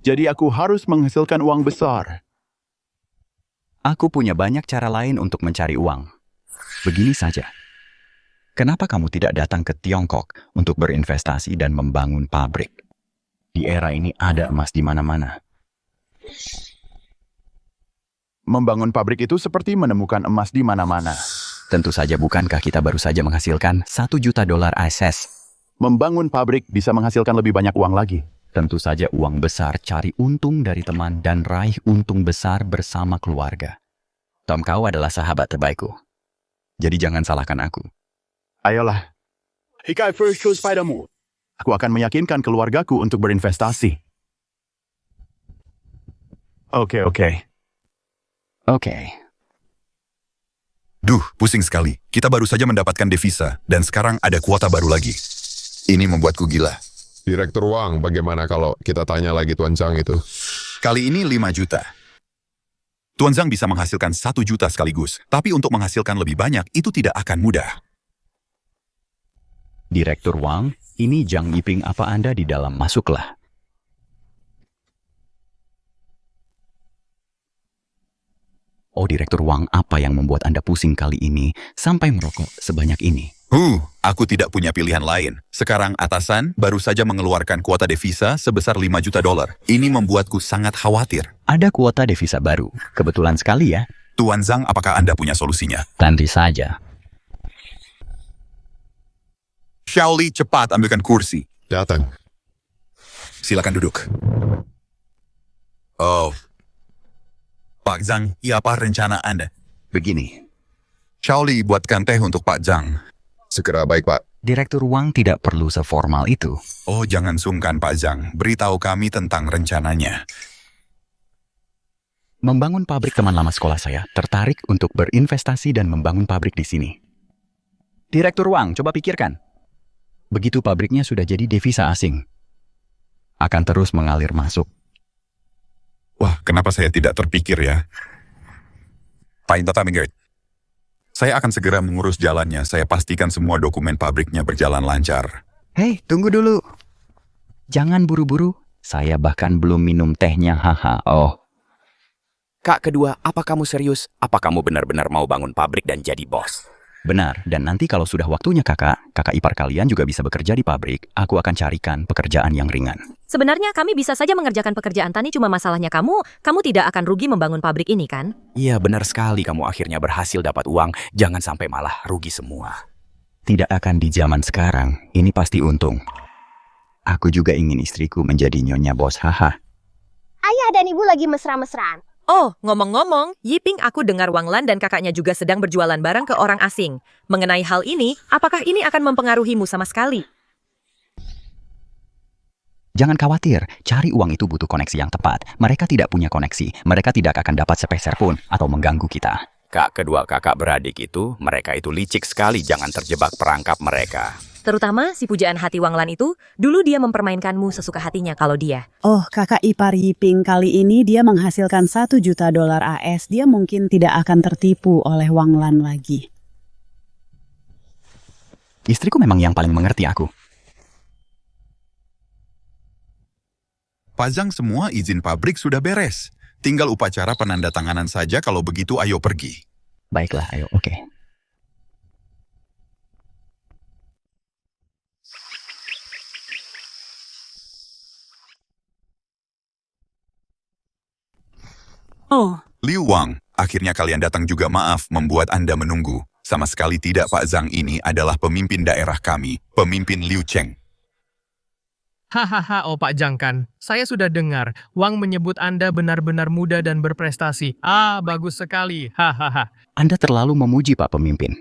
Jadi aku harus menghasilkan uang besar. Aku punya banyak cara lain untuk mencari uang. Begini saja. Kenapa kamu tidak datang ke Tiongkok untuk berinvestasi dan membangun pabrik? Di era ini ada emas di mana-mana. Membangun pabrik itu seperti menemukan emas di mana-mana. Tentu saja, bukankah kita baru saja menghasilkan $1 juta AS? Membangun pabrik bisa menghasilkan lebih banyak uang lagi. Tentu saja uang besar, cari untung dari teman, dan raih untung besar bersama keluarga. Tom, kau adalah sahabat terbaikku. Jadi jangan salahkan aku. Ayolah. Hikai first choice padamu. Aku akan meyakinkan keluargaku untuk berinvestasi. Oke. Oke, Duh, pusing sekali. Kita baru saja mendapatkan devisa, dan sekarang ada kuota baru lagi. Ini membuatku gila. Direktur Wang, bagaimana kalau kita tanya lagi Tuan Zhang itu? Kali ini 5 juta. Tuan Zhang bisa menghasilkan 1 juta sekaligus, tapi untuk menghasilkan lebih banyak itu tidak akan mudah. Direktur Wang, ini Zhang Yiping, apa Anda di dalam? Masuklah. Oh, Direktur Wang, apa yang membuat Anda pusing kali ini sampai merokok sebanyak ini? Aku tidak punya pilihan lain. Sekarang atasan baru saja mengeluarkan kuota devisa sebesar 5 juta dolar. Ini membuatku sangat khawatir. Ada kuota devisa baru. Kebetulan sekali ya. Tuan Zhang, apakah Anda punya solusinya? Tentu saja. Xiaoli, cepat ambilkan kursi. Datang. Silakan duduk. Oh. Pak Zhang, apa rencana Anda? Begini. Xiaoli, buatkan teh untuk Pak Zhang. Segera baik, Pak. Direktur Wang tidak perlu seformal itu. Oh, jangan sungkan Pak Zhang. Beritahu kami tentang rencananya. Membangun pabrik. Teman lama sekolah saya tertarik untuk berinvestasi dan membangun pabrik di sini. Direktur Wang, coba pikirkan. Begitu pabriknya sudah jadi devisa asing, akan terus mengalir masuk. Wah, kenapa saya tidak terpikir ya? Pak Intata Minggir. Saya akan segera mengurus jalannya. Saya pastikan semua dokumen pabriknya berjalan lancar. Hei, tunggu dulu. Jangan buru-buru. Saya bahkan belum minum tehnya, haha. Oh. Kak kedua, apa kamu serius? Apa kamu benar-benar mau bangun pabrik dan jadi bos? Benar, dan nanti kalau sudah waktunya kakak ipar kalian juga bisa bekerja di pabrik. Aku akan carikan pekerjaan yang ringan. Sebenarnya kami bisa saja mengerjakan pekerjaan tani, cuma masalahnya kamu tidak akan rugi membangun pabrik ini kan? Iya, benar sekali. Kamu akhirnya berhasil dapat uang. Jangan sampai malah rugi semua. Tidak akan di zaman sekarang. Ini pasti untung. Aku juga ingin istriku menjadi nyonya bos, haha. Ayah dan ibu lagi mesra-mesraan. Oh, ngomong-ngomong, Yiping, aku dengar Wang Lan dan kakaknya juga sedang berjualan barang ke orang asing. Mengenai hal ini, apakah ini akan mempengaruhimu sama sekali? Jangan khawatir, cari uang itu butuh koneksi yang tepat. Mereka tidak punya koneksi, mereka tidak akan dapat sepeser pun atau mengganggu kita. Kak kedua kakak beradik itu, mereka itu licik sekali. Jangan terjebak perangkap mereka. Terutama si pujaan hati Wang Lan itu, dulu dia mempermainkanmu sesuka hatinya kalau dia. Oh, kakak ipar Yiping kali ini dia menghasilkan 1 juta dolar AS. Dia mungkin tidak akan tertipu oleh Wang Lan lagi. Istriku memang yang paling mengerti aku. Pak Zhang, semua izin pabrik sudah beres. Tinggal upacara penandatanganan saja. Kalau begitu, ayo pergi. Baiklah, ayo, oke. Oh. Liu Wang, akhirnya kalian datang juga. Maaf membuat Anda menunggu. Sama sekali tidak, Pak Zhang ini adalah pemimpin daerah kami, pemimpin Liu Cheng. Hahaha, oh Pak Zhang kan. Saya sudah dengar, Wang menyebut Anda benar-benar muda dan berprestasi. Bagus sekali, hahaha. Anda terlalu memuji Pak Pemimpin.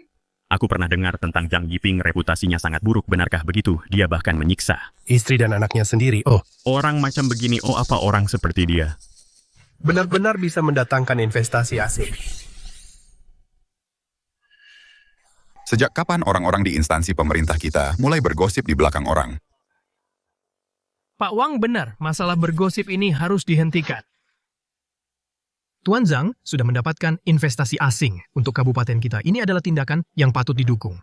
Aku pernah dengar tentang Zhang Yiping, reputasinya sangat buruk, benarkah begitu? Dia bahkan menyiksa Istri dan anaknya sendiri, oh. Orang macam begini, apa orang seperti dia? Benar-benar bisa mendatangkan investasi asing. Sejak kapan orang-orang di instansi pemerintah kita mulai bergosip di belakang orang? Pak Wang benar, masalah bergosip ini harus dihentikan. Tuan Zhang sudah mendapatkan investasi asing untuk kabupaten kita. Ini adalah tindakan yang patut didukung.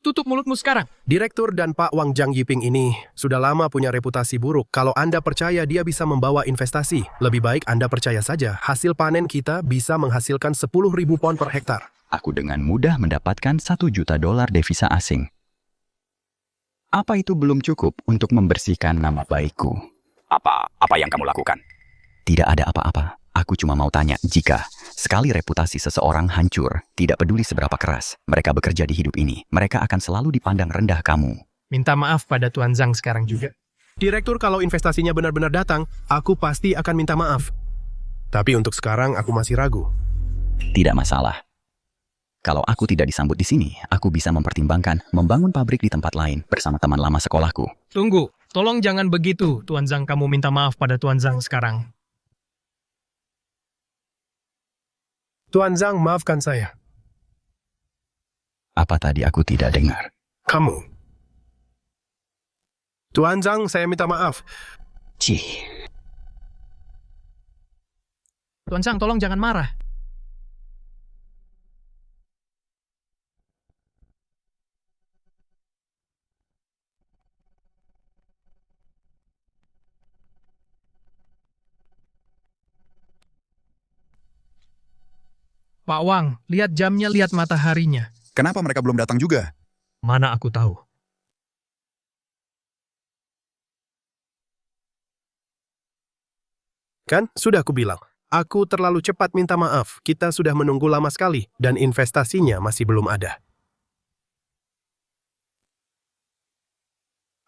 Tutup mulutmu sekarang. Direktur dan Pak Wang Zhang Yiping ini sudah lama punya reputasi buruk. Kalau Anda percaya dia bisa membawa investasi, lebih baik Anda percaya saja. Hasil panen kita bisa menghasilkan 10.000 pon per hektar. Aku dengan mudah mendapatkan 1 juta dolar devisa asing. Apa itu belum cukup untuk membersihkan nama baikku? Apa yang kamu lakukan? Tidak ada apa-apa. Aku cuma mau tanya, jika sekali reputasi seseorang hancur, tidak peduli seberapa keras mereka bekerja di hidup ini, mereka akan selalu dipandang rendah kamu. Minta maaf pada Tuan Zhang sekarang juga. Direktur, kalau investasinya benar-benar datang, aku pasti akan minta maaf. Tapi untuk sekarang aku masih ragu. Tidak masalah. Kalau aku tidak disambut di sini, aku bisa mempertimbangkan membangun pabrik di tempat lain bersama teman lama sekolahku. Tunggu, tolong jangan begitu, Tuan Zhang. Kamu minta maaf pada Tuan Zhang sekarang. Tuan Zhang, maafkan saya. Apa tadi aku tidak dengar? Kamu. Tuan Zhang, saya minta maaf. Cih. Tuan Zhang, tolong jangan marah. Pak Wang, lihat jamnya, lihat mataharinya. Kenapa mereka belum datang juga? Mana aku tahu. Kan, sudah aku bilang. Aku terlalu cepat minta maaf. Kita sudah menunggu lama sekali, dan investasinya masih belum ada.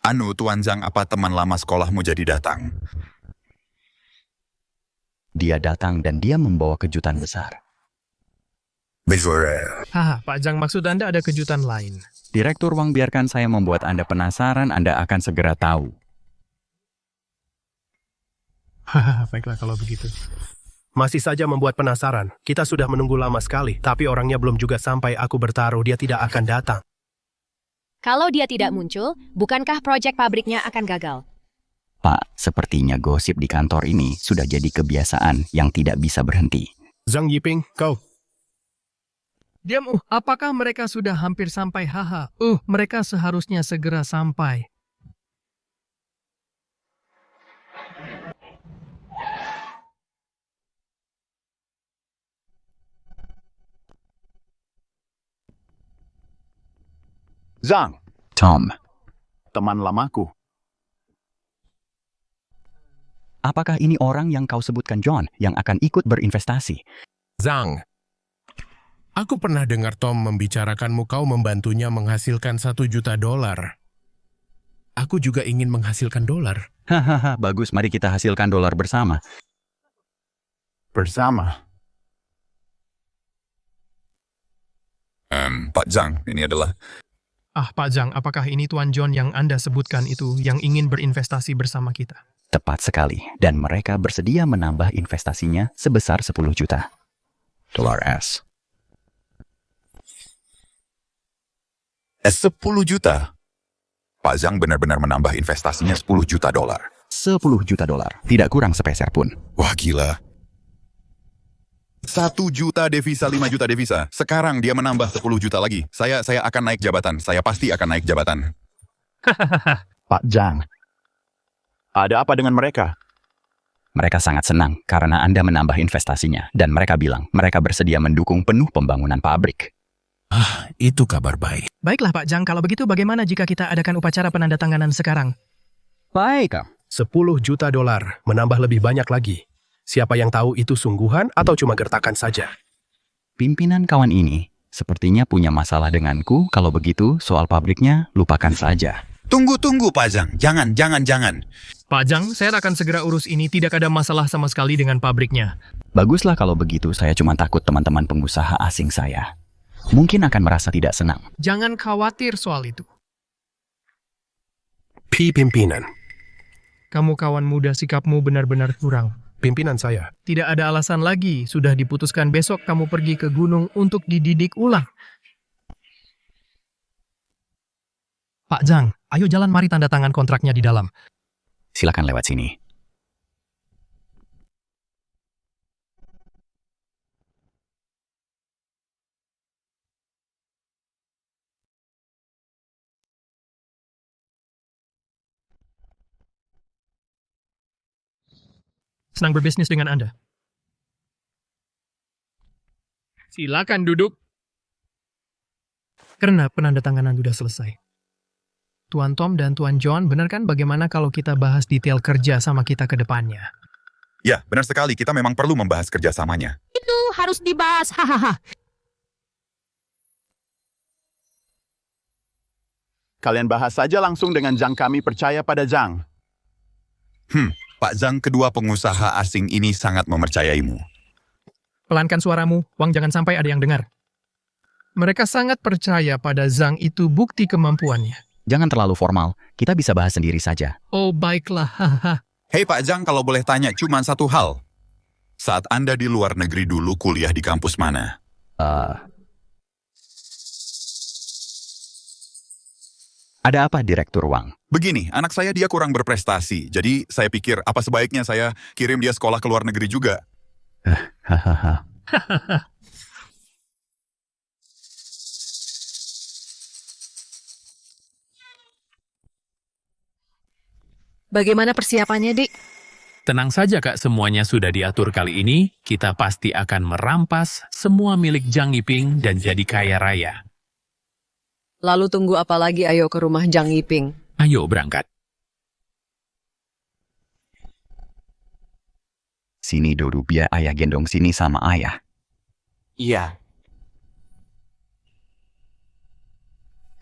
Anu, Tuan Zhang, apa teman lama sekolahmu jadi datang? Dia datang dan dia membawa kejutan besar. Haha, Pak Zhang, maksud Anda ada kejutan lain. Direktur Wang, biarkan saya membuat Anda penasaran, Anda akan segera tahu. Hahaha, baiklah kalau begitu. Masih saja membuat penasaran. Kita sudah menunggu lama sekali, tapi orangnya belum juga sampai. Aku bertaruh dia tidak akan datang. Kalau dia tidak muncul, bukankah proyek pabriknya akan gagal? Pak, sepertinya gosip di kantor ini sudah jadi kebiasaan yang tidak bisa berhenti. Zhang Yiping, kau. Diam, apakah mereka sudah hampir sampai? Haha, mereka seharusnya segera sampai. Zhang. Tom. Teman lamaku. Apakah ini orang yang kau sebutkan, John, yang akan ikut berinvestasi? Zhang. Aku pernah dengar Tom membicarakanmu kau membantunya menghasilkan $1 juta. Aku juga ingin menghasilkan dolar. Hahaha, bagus. Mari kita hasilkan dolar bersama. Bersama? Pak Zhang, ini adalah... Pak Zhang, apakah ini Tuan John yang Anda sebutkan itu yang ingin berinvestasi bersama kita? Tepat sekali. Dan mereka bersedia menambah investasinya sebesar 10 juta. Dolar S. 10 juta? Pak Zhang benar-benar menambah investasinya 10 juta dolar. 10 juta dolar. Tidak kurang sepeser pun. Wah, gila. 1 juta devisa, 5 juta devisa. Sekarang dia menambah 10 juta lagi. Saya akan naik jabatan. Saya pasti akan naik jabatan. Pak Zhang, ada apa dengan mereka? Mereka sangat senang karena Anda menambah investasinya. Dan mereka bilang mereka bersedia mendukung penuh pembangunan pabrik. Itu kabar baik. Baiklah Pak Zhang, kalau begitu bagaimana jika kita adakan upacara penandatanganan sekarang? Baik. 10 juta dolar, menambah lebih banyak lagi. Siapa yang tahu itu sungguhan atau cuma gertakan saja? Pimpinan kawan ini sepertinya punya masalah denganku. Kalau begitu, soal pabriknya lupakan saja. Tunggu, Pak Zhang. Jangan. Pak Zhang, saya akan segera urus ini. Tidak ada masalah sama sekali dengan pabriknya. Baguslah kalau begitu. Saya cuma takut teman-teman pengusaha asing saya mungkin akan merasa tidak senang. Jangan khawatir soal itu. Pimpinan. Kamu kawan muda, sikapmu benar-benar kurang. Pimpinan saya. Tidak ada alasan lagi. Sudah diputuskan besok kamu pergi ke gunung untuk dididik ulang. Pak Zhang, ayo jalan, mari tanda tangan kontraknya di dalam. Silakan lewat sini. Senang berbisnis dengan Anda. Silakan duduk. Karena penandatanganan sudah selesai. Tuan Tom dan Tuan John, benar kan bagaimana kalau kita bahas detail kerja sama kita ke depannya? Ya, benar sekali. Kita memang perlu membahas kerjasamanya. Itu harus dibahas, hahaha. Kalian bahas saja langsung dengan Zhang, kami percaya pada Zhang. Pak Zhang, kedua pengusaha asing ini sangat mempercayaimu. Pelankan suaramu, Wang, jangan sampai ada yang dengar. Mereka sangat percaya pada Zhang, itu bukti kemampuannya. Jangan terlalu formal, kita bisa bahas sendiri saja. Oh, baiklah, haha. Hei Pak Zhang, kalau boleh tanya cuma satu hal. Saat Anda di luar negeri dulu kuliah di kampus mana? Ada apa, Direktur Wang? Begini, anak saya dia kurang berprestasi. Jadi saya pikir apa sebaiknya saya kirim dia sekolah ke luar negeri juga. Hahaha. Bagaimana persiapannya, Dik? Tenang saja Kak, semuanya sudah diatur kali ini. Kita pasti akan merampas semua milik Zhang Yiping dan jadi kaya raya. Lalu tunggu apa lagi, ayo ke rumah Zhang Yiping. Ayo berangkat. Sini Dodo, biar ayah gendong sini sama ayah. Iya.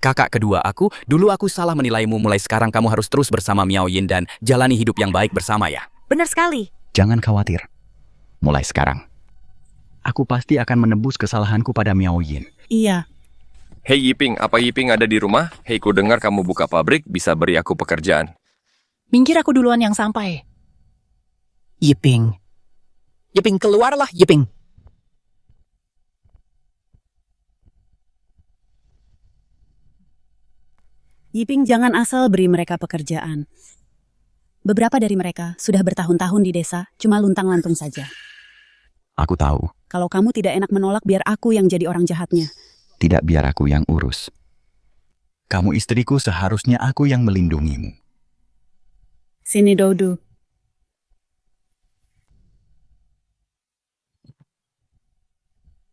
Kakak kedua aku, dulu aku salah menilaimu, mulai sekarang kamu harus terus bersama Miao Yin dan jalani hidup yang baik bersama ya. Benar sekali. Jangan khawatir. Mulai sekarang, aku pasti akan menebus kesalahanku pada Miao Yin. Iya. Hei Yiping, apa Yiping ada di rumah? Hei, ku dengar kamu buka pabrik, bisa beri aku pekerjaan. Minggir, aku duluan yang sampai. Yiping. Yiping, keluarlah, Yiping. Yiping jangan asal beri mereka pekerjaan. Beberapa dari mereka sudah bertahun-tahun di desa, cuma luntang-lantung saja. Aku tahu, Kalau kamu tidak enak menolak, biar aku yang jadi orang jahatnya. tidak biar aku yang urus. Kamu istriku, seharusnya aku yang melindungimu. Sini, Dodo.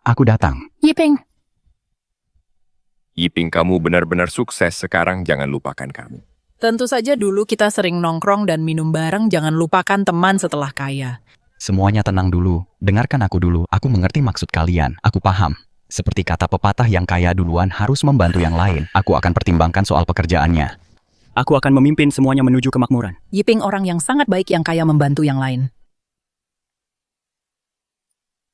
Aku datang. Yiping. Yiping, kamu benar-benar sukses, sekarang jangan lupakan kamu. Tentu saja dulu kita sering nongkrong dan minum bareng, jangan lupakan teman setelah kaya. Semuanya tenang dulu. Dengarkan aku dulu. Aku mengerti maksud kalian. Aku paham. Seperti kata pepatah, yang kaya duluan harus membantu yang lain. Aku akan pertimbangkan soal pekerjaannya. Aku akan memimpin semuanya menuju kemakmuran. Yiping orang yang sangat baik yang kaya membantu yang lain.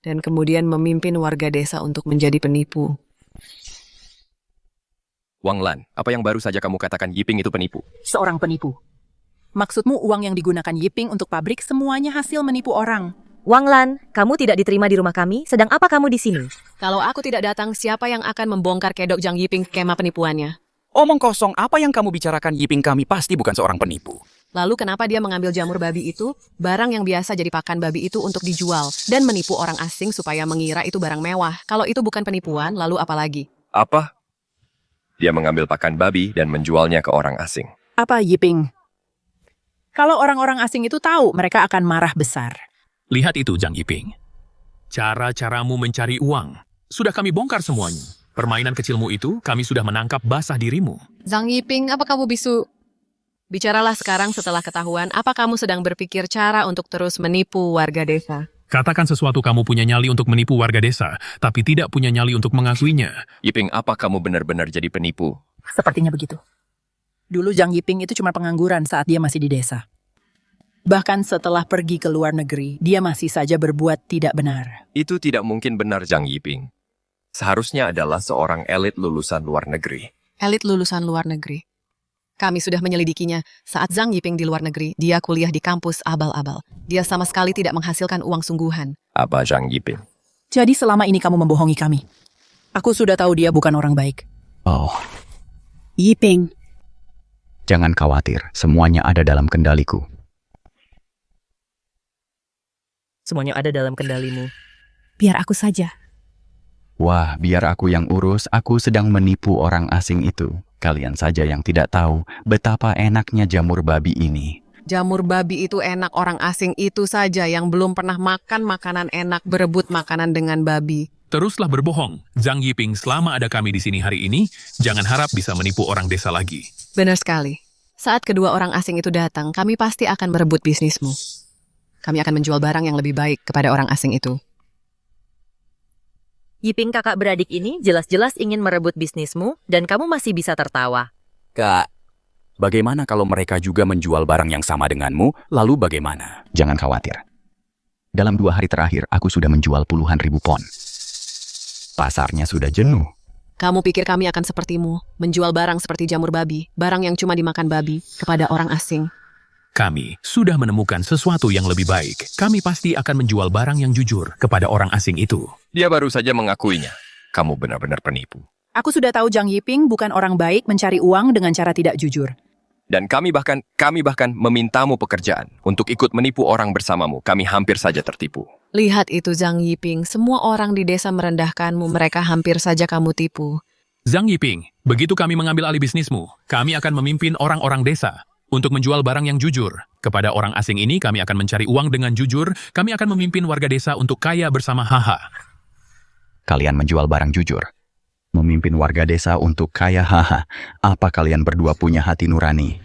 Dan kemudian memimpin warga desa untuk menjadi penipu. Wang Lan, apa yang baru saja kamu katakan Yiping itu penipu? Seorang penipu. Maksudmu uang yang digunakan Yiping untuk pabrik semuanya hasil menipu orang. Wang Lan, kamu tidak diterima di rumah kami, sedang apa kamu di sini? Kalau aku tidak datang, siapa yang akan membongkar kedok Zhang Yiping skema penipuannya? Omong kosong, apa yang kamu bicarakan? Yiping kami pasti bukan seorang penipu. Lalu kenapa dia mengambil jamur babi itu, barang yang biasa jadi pakan babi itu untuk dijual, dan menipu orang asing supaya mengira itu barang mewah? Kalau itu bukan penipuan, lalu apa lagi? Apa? Dia mengambil pakan babi dan menjualnya ke orang asing. Apa, Yiping? Kalau orang-orang asing itu tahu, mereka akan marah besar. Lihat itu, Zhang Yiping. Cara-caramu mencari uang. Sudah kami bongkar semuanya. Permainan kecilmu itu, kami sudah menangkap basah dirimu. Zhang Yiping, apa kamu bisu? Bicaralah sekarang setelah ketahuan, apa kamu sedang berpikir cara untuk terus menipu warga desa? Katakan sesuatu, kamu punya nyali untuk menipu warga desa, tapi tidak punya nyali untuk mengakuinya. Yiping, apa kamu benar-benar jadi penipu? Sepertinya begitu. Dulu Zhang Yiping itu cuma pengangguran saat dia masih di desa. Bahkan setelah pergi ke luar negeri, dia masih saja berbuat tidak benar. Itu tidak mungkin benar, Zhang Yiping. Seharusnya adalah seorang elit lulusan luar negeri. Elit lulusan luar negeri. Kami sudah menyelidikinya. Saat Zhang Yiping di luar negeri, dia kuliah di kampus abal-abal. Dia sama sekali tidak menghasilkan uang sungguhan. Apa Zhang Yiping? Jadi selama ini kamu membohongi kami. Aku sudah tahu dia bukan orang baik. Oh, Yiping. jangan khawatir. Semuanya ada dalam kendaliku. Semuanya ada dalam kendalimu. Biar aku saja. Wah, biar aku yang urus. Aku sedang menipu orang asing itu. Kalian saja yang tidak tahu betapa enaknya jamur babi ini. Jamur babi itu enak, orang asing itu saja yang belum pernah makan makanan enak berebut makanan dengan babi. Teruslah berbohong. Zhang Yiping, selama ada kami di sini hari ini, jangan harap bisa menipu orang desa lagi. Benar sekali. Saat kedua orang asing itu datang, kami pasti akan merebut bisnismu. Kami akan menjual barang yang lebih baik kepada orang asing itu. Yiping kakak beradik ini jelas-jelas ingin merebut bisnismu dan kamu masih bisa tertawa. Kak, bagaimana kalau mereka juga menjual barang yang sama denganmu, lalu bagaimana? Jangan khawatir. Dalam 2 hari terakhir, aku sudah menjual puluhan ribu pon. Pasarnya sudah jenuh. Kamu pikir kami akan sepertimu, menjual barang seperti jamur babi, barang yang cuma dimakan babi, kepada orang asing? Kami sudah menemukan sesuatu yang lebih baik. Kami pasti akan menjual barang yang jujur kepada orang asing itu. Dia baru saja mengakuinya. Kamu benar-benar penipu. Aku sudah tahu Zhang Yiping bukan orang baik mencari uang dengan cara tidak jujur. Dan kami bahkan memintamu pekerjaan untuk ikut menipu orang bersamamu. Kami hampir saja tertipu. Lihat itu Zhang Yiping, semua orang di desa merendahkanmu, mereka hampir saja kamu tipu. Zhang Yiping, begitu kami mengambil alih bisnismu, kami akan memimpin orang-orang desa untuk menjual barang yang jujur. Kepada orang asing ini, kami akan mencari uang dengan jujur. Kami akan memimpin warga desa untuk kaya bersama haha. Kalian menjual barang jujur. Memimpin warga desa untuk kaya haha. Apa kalian berdua punya hati nurani?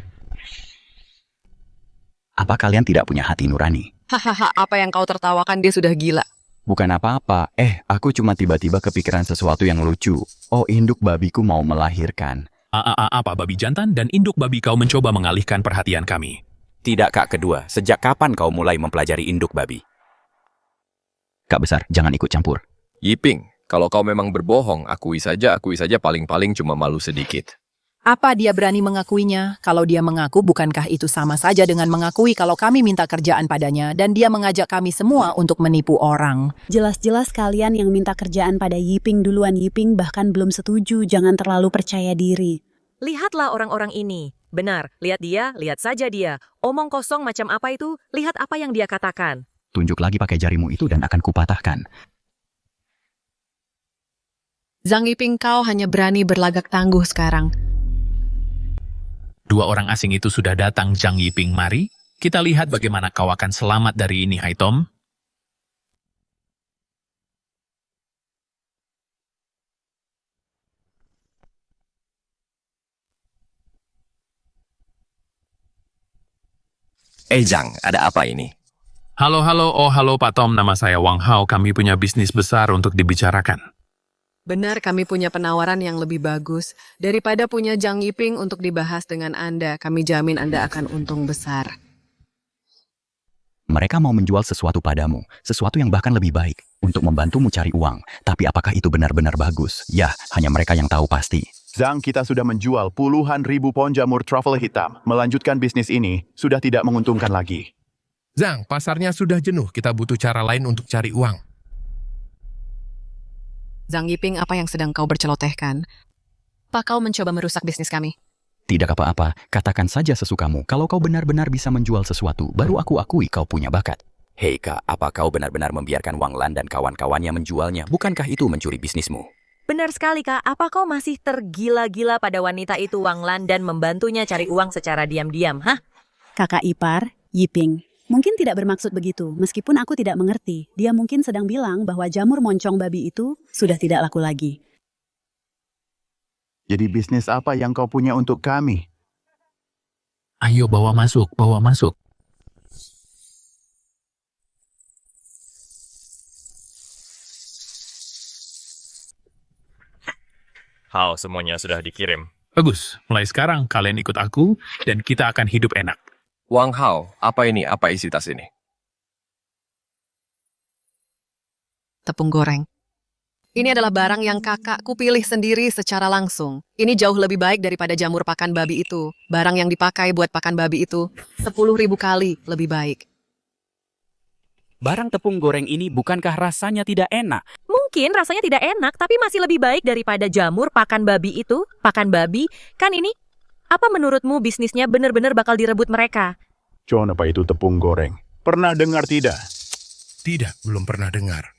Apa kalian tidak punya hati nurani? Hahaha, apa yang kau tertawakan, dia sudah gila. Bukan apa-apa. Aku cuma tiba-tiba kepikiran sesuatu yang lucu. Oh, induk babiku mau melahirkan. Apa babi jantan dan induk babi kau mencoba mengalihkan perhatian kami? Tidak, Kak kedua. Sejak kapan kau mulai mempelajari induk babi? Kak besar, jangan ikut campur. Yiping, kalau kau memang berbohong, akui saja paling-paling cuma malu sedikit. Apa dia berani mengakuinya? Kalau dia mengaku, bukankah itu sama saja dengan mengakui kalau kami minta kerjaan padanya dan dia mengajak kami semua untuk menipu orang? Jelas-jelas kalian yang minta kerjaan pada Yiping duluan. Yiping bahkan belum setuju, jangan terlalu percaya diri. Lihatlah orang-orang ini. Benar, lihat dia, lihat saja dia. Omong kosong macam apa itu? Lihat apa yang dia katakan. Tunjuk lagi pakai jarimu itu dan akan kupatahkan. Zhang Yiping, kau hanya berani berlagak tangguh sekarang. Dua orang asing itu sudah datang. Zhang Yiping, mari. Kita lihat bagaimana kau akan selamat dari ini, hai Tom. Zhang, ada apa ini? Halo, halo Pak Tom, nama saya Wang Hao. Kami punya bisnis besar untuk dibicarakan. Benar, kami punya penawaran yang lebih bagus. Daripada punya Zhang Yiping untuk dibahas dengan Anda, kami jamin Anda akan untung besar. Mereka mau menjual sesuatu padamu, sesuatu yang bahkan lebih baik, untuk membantumu cari uang. Tapi apakah itu benar-benar bagus? Ya, hanya mereka yang tahu pasti. Zhang, kita sudah menjual puluhan ribu pon jamur truffle hitam. Melanjutkan bisnis ini sudah tidak menguntungkan lagi. Zhang, pasarnya sudah jenuh. Kita butuh cara lain untuk cari uang. Zhang Yiping, apa yang sedang kau bercelotehkan? Apa kau mencoba merusak bisnis kami? Tidak apa-apa, katakan saja sesukamu. Kalau kau benar-benar bisa menjual sesuatu, baru aku akui kau punya bakat. Hei Kak, apa kau benar-benar membiarkan Wang Lan dan kawan-kawannya menjualnya? Bukankah itu mencuri bisnismu? Benar sekali, Kak. Apa kau masih tergila-gila pada wanita itu, Wang Lan, dan membantunya cari uang secara diam-diam, hah? Kakak ipar, Yiping, mungkin tidak bermaksud begitu, meskipun aku tidak mengerti. Dia mungkin sedang bilang bahwa jamur moncong babi itu sudah tidak laku lagi. Jadi bisnis apa yang kau punya untuk kami? Ayo bawa masuk, bawa masuk. Hal semuanya sudah dikirim. Bagus, mulai sekarang kalian ikut aku dan kita akan hidup enak. Wang Hao, apa ini? Apa isi tas ini? Tepung goreng. Ini adalah barang yang kakakku pilih sendiri secara langsung. Ini jauh lebih baik daripada jamur pakan babi itu. Barang yang dipakai buat pakan babi itu 10.000 kali lebih baik. Barang tepung goreng ini bukankah rasanya tidak enak? Mungkin rasanya tidak enak, tapi masih lebih baik daripada jamur pakan babi itu. Pakan babi, kan ini? Apa menurutmu bisnisnya benar-benar bakal direbut mereka? John, apa itu tepung goreng? Pernah dengar tidak? Tidak, belum pernah dengar.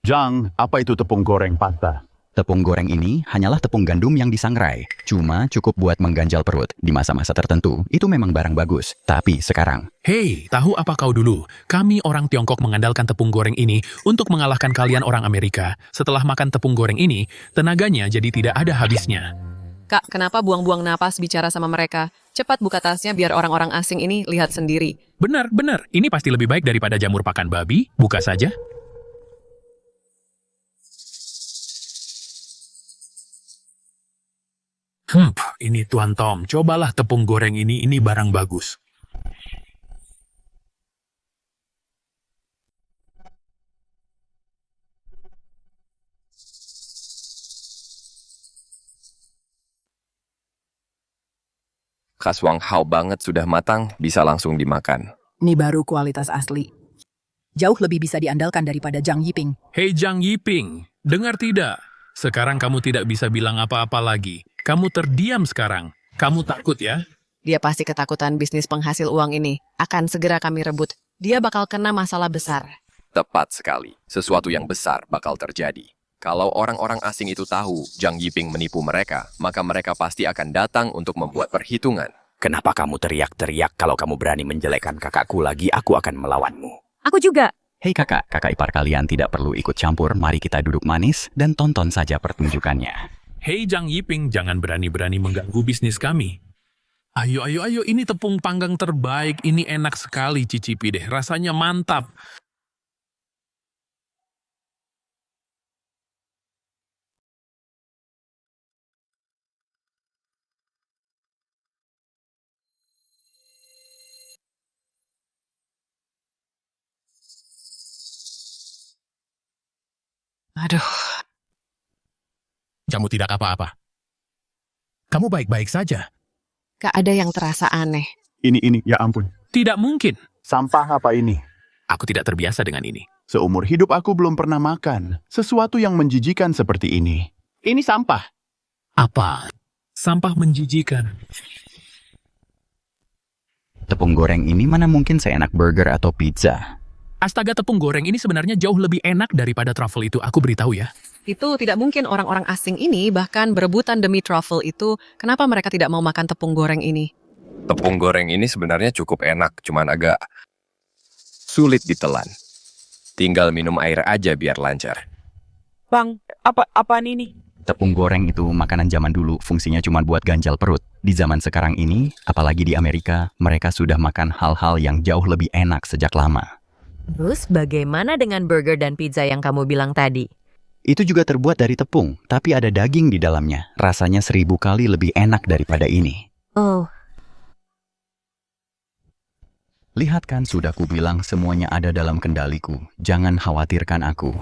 Zhang, apa itu tepung goreng pasta? Tepung goreng ini hanyalah tepung gandum yang disangrai. Cuma cukup buat mengganjal perut. Di masa-masa tertentu, itu memang barang bagus. Tapi sekarang... Hei, tahu apa kau dulu? Kami orang Tiongkok mengandalkan tepung goreng ini untuk mengalahkan kalian orang Amerika. Setelah makan tepung goreng ini, tenaganya jadi tidak ada habisnya. Kak, kenapa buang-buang napas bicara sama mereka? Cepat buka tasnya biar orang-orang asing ini lihat sendiri. Benar. Ini pasti lebih baik daripada jamur pakan babi. Buka saja. Ini Tuan Tom, cobalah tepung goreng ini barang bagus. Khas Wang Hao banget, sudah matang, bisa langsung dimakan. Ini baru kualitas asli. Jauh lebih bisa diandalkan daripada Zhang Yiping. Hei Zhang Yiping, dengar tidak? Sekarang kamu tidak bisa bilang apa-apa lagi. Kamu terdiam sekarang. Kamu takut ya? Dia pasti ketakutan bisnis penghasil uang ini. Akan segera kami rebut. Dia bakal kena masalah besar. Tepat sekali. Sesuatu yang besar bakal terjadi. Kalau orang-orang asing itu tahu Zhang Yiping menipu mereka, maka mereka pasti akan datang untuk membuat perhitungan. Kenapa kamu teriak-teriak? Kalau kamu berani menjelekkan kakakku lagi, aku akan melawanmu. Aku juga. Hei kakak ipar kalian tidak perlu ikut campur. Mari kita duduk manis dan tonton saja pertunjukannya. Hei Zhang Yiping, jangan berani-berani mengganggu bisnis kami. Ayo, ini tepung panggang terbaik. Ini enak sekali, cicipi deh. Rasanya mantap. Aduh. Kamu tidak apa-apa. Kamu baik-baik saja. Gak ada yang terasa aneh. Ini, ya ampun. Tidak mungkin. Sampah apa ini? Aku tidak terbiasa dengan ini. Seumur hidup aku belum pernah makan sesuatu yang menjijikan seperti ini. Ini sampah. Apa? Sampah menjijikan. Tepung goreng ini mana mungkin seenak burger atau pizza. Astaga, tepung goreng ini sebenarnya jauh lebih enak daripada truffle itu. Aku beritahu ya. Itu tidak mungkin orang-orang asing ini bahkan berebutan demi truffle itu. Kenapa mereka tidak mau makan tepung goreng ini? Tepung goreng ini sebenarnya cukup enak, cuman agak sulit ditelan. Tinggal minum air aja biar lancar. Bang, apaan ini? Tepung goreng itu makanan zaman dulu, fungsinya cuma buat ganjal perut. Di zaman sekarang ini, apalagi di Amerika, mereka sudah makan hal-hal yang jauh lebih enak sejak lama. Terus bagaimana dengan burger dan pizza yang kamu bilang tadi? Itu juga terbuat dari tepung, tapi ada daging di dalamnya. Rasanya 1000 kali lebih enak daripada ini. Oh. Lihat kan, sudah kubilang semuanya ada dalam kendaliku. Jangan khawatirkan aku.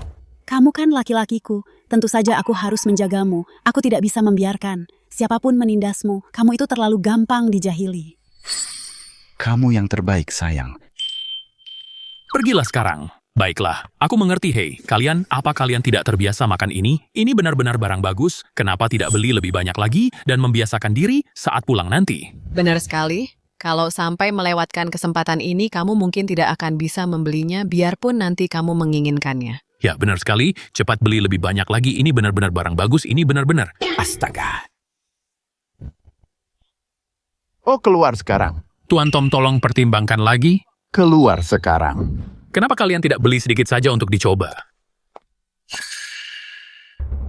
Kamu kan laki-lakiku. Tentu saja aku harus menjagamu. Aku tidak bisa membiarkan siapapun menindasmu. Kamu itu terlalu gampang dijahili. Kamu yang terbaik, sayang. Pergilah sekarang. Baiklah, aku mengerti, hei. Apa kalian tidak terbiasa makan ini? Ini benar-benar barang bagus. Kenapa tidak beli lebih banyak lagi dan membiasakan diri saat pulang nanti? Benar sekali. Kalau sampai melewatkan kesempatan ini, kamu mungkin tidak akan bisa membelinya biarpun nanti kamu menginginkannya. Ya, benar sekali. Cepat beli lebih banyak lagi. Ini benar-benar barang bagus. Ini benar-benar. Astaga. Oh, keluar sekarang. Tuan Tom, tolong pertimbangkan lagi. Keluar sekarang. Kenapa kalian tidak beli sedikit saja untuk dicoba?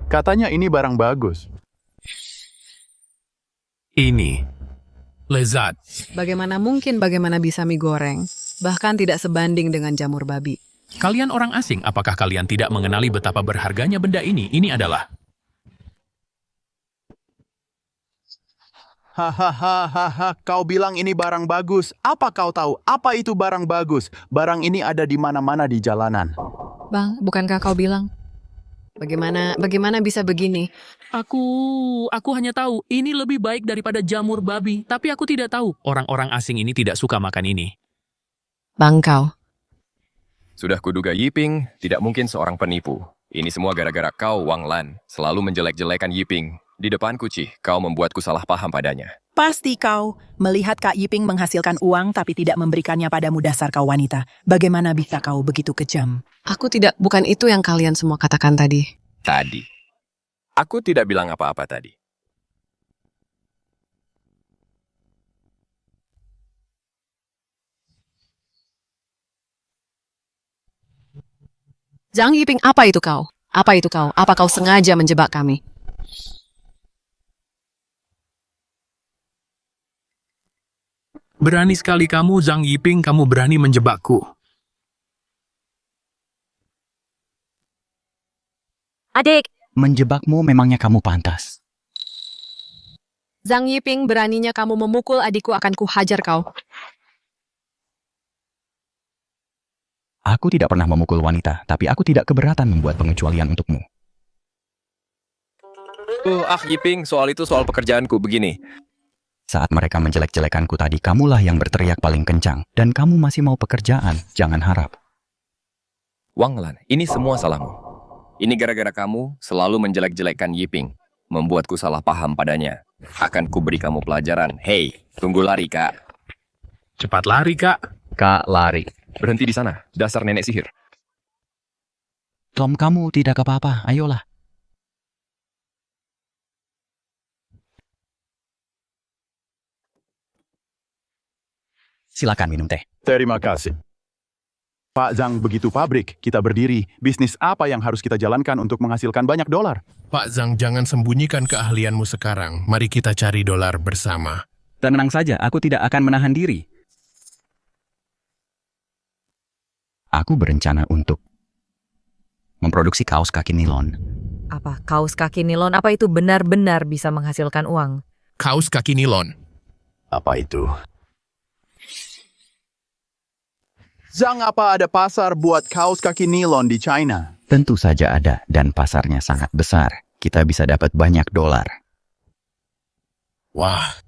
Katanya ini barang bagus. Ini lezat. Bagaimana bisa mie goreng? Bahkan tidak sebanding dengan jamur babi. Kalian orang asing, apakah kalian tidak mengenali betapa berharganya benda ini? Ini adalah... Hahaha, kau bilang ini barang bagus. Apa kau tahu? Apa itu barang bagus? Barang ini ada di mana-mana di jalanan. Bang, bukankah kau bilang? Bagaimana bisa begini? Aku hanya tahu ini lebih baik daripada jamur babi, tapi aku tidak tahu. Orang-orang asing ini tidak suka makan ini. Bang, kau. Sudah kuduga Yiping tidak mungkin seorang penipu. Ini semua gara-gara kau, Wang Lan, selalu menjelek-jelekan Yiping. Di depanku, Cih, kau membuatku salah paham padanya. Pasti kau melihat Kak Yiping menghasilkan uang tapi tidak memberikannya padamu dasar kau wanita. Bagaimana bisa kau begitu kejam? Bukan itu yang kalian semua katakan tadi. Tadi. Aku tidak bilang apa-apa tadi. Zhang Yiping, apa itu kau? Apa kau sengaja menjebak kami? Berani sekali kamu, Zhang Yiping, kamu berani menjebakku. Adik, Menjebakmu memangnya kamu pantas. Zhang Yiping, beraninya kamu memukul adikku, akan kuhajar kau. Aku tidak pernah memukul wanita, tapi aku tidak keberatan membuat pengecualian untukmu. Yiping, soal pekerjaanku begini. Saat mereka menjelek-jelekanku tadi, kamulah yang berteriak paling kencang. Dan kamu masih mau pekerjaan, jangan harap. Wang Lan, ini semua salahmu. Ini gara-gara kamu selalu menjelek-jelekkan Yiping. Membuatku salah paham padanya. Akan kuberi kamu pelajaran. Hei, tunggu lari, Kak. Cepat lari, Kak. Kak, lari. Berhenti di sana, dasar nenek sihir. Tom, kamu tidak apa-apa. Ayolah. Silakan minum teh. Terima kasih. Pak Zhang, begitu pabrik kita berdiri, bisnis apa yang harus kita jalankan untuk menghasilkan banyak dolar? Pak Zhang, jangan sembunyikan keahlianmu sekarang. Mari kita cari dolar bersama. Tenang saja, aku tidak akan menahan diri. Aku berencana untuk memproduksi kaos kaki nilon. Apa, kaos kaki nilon apa itu benar-benar bisa menghasilkan uang? Kaos kaki nilon. Apa itu? Zhang, apa ada pasar buat kaos kaki nilon di China? Tentu saja ada, dan pasarnya sangat besar. Kita bisa dapat banyak dolar. Wah.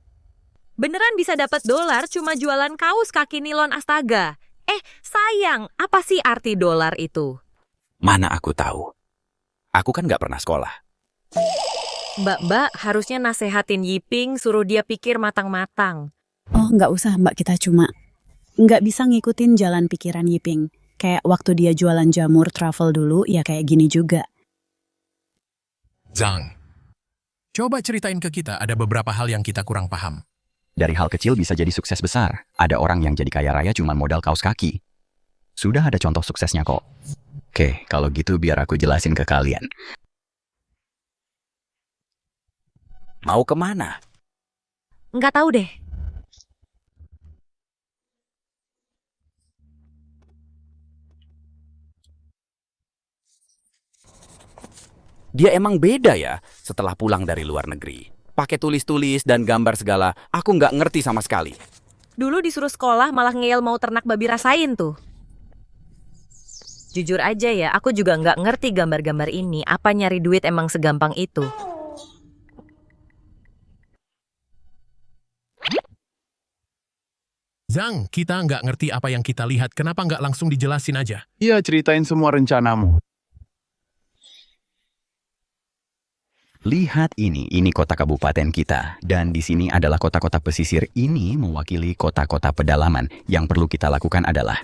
Beneran bisa dapat dolar cuma jualan kaos kaki nilon astaga. Sayang, apa sih arti dolar itu? Mana aku tahu. Aku kan nggak pernah sekolah. Mbak, harusnya nasehatin Yiping, suruh dia pikir matang-matang. Oh, nggak usah Mbak, kita cuma nggak bisa ngikutin jalan pikiran Yiping. Kayak waktu dia jualan jamur travel dulu, ya kayak gini juga. Zhang, coba ceritain ke kita, ada beberapa hal yang kita kurang paham. Dari hal kecil bisa jadi sukses besar. Ada orang yang jadi kaya raya cuma modal kaos kaki. Sudah ada contoh suksesnya kok. Oke, kalau gitu biar aku jelasin ke kalian. Mau kemana? Nggak tahu deh. Dia emang beda ya setelah pulang dari luar negeri. Pakai tulis-tulis dan gambar segala, aku nggak ngerti sama sekali. Dulu disuruh sekolah malah ngeyel mau ternak babi rasain tuh. Jujur aja ya, aku juga nggak ngerti gambar-gambar ini. Apa nyari duit emang segampang itu? Zhang, kita nggak ngerti apa yang kita lihat. Kenapa nggak langsung dijelasin aja? Iya, ceritain semua rencanamu. Lihat ini kota kabupaten kita. Dan di sini adalah kota-kota pesisir. Ini mewakili kota-kota pedalaman. Yang perlu kita lakukan adalah,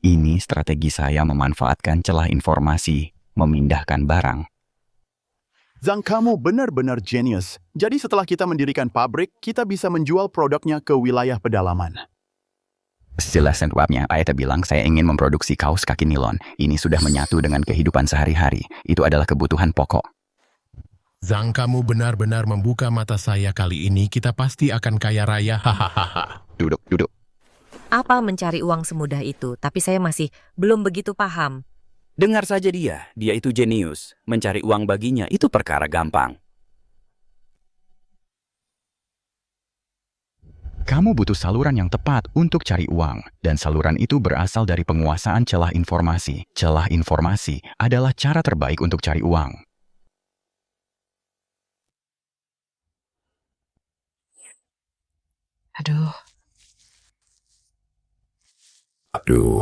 ini strategi saya memanfaatkan celah informasi, memindahkan barang. Zhang, kamu benar-benar jenius. Jadi setelah kita mendirikan pabrik, kita bisa menjual produknya ke wilayah pedalaman. Jelas sebabnya, Aeta bilang saya ingin memproduksi kaos kaki nilon. Ini sudah menyatu dengan kehidupan sehari-hari. Itu adalah kebutuhan pokok. Zhang, kamu benar-benar membuka mata saya kali ini. Kita pasti akan kaya raya. Hahaha. Duduk. Apa mencari uang semudah itu? Tapi saya masih belum begitu paham. Dengar saja dia itu jenius. Mencari uang baginya itu perkara gampang. Kamu butuh saluran yang tepat untuk cari uang. Dan saluran itu berasal dari penguasaan celah informasi. Celah informasi adalah cara terbaik untuk cari uang. Aduh.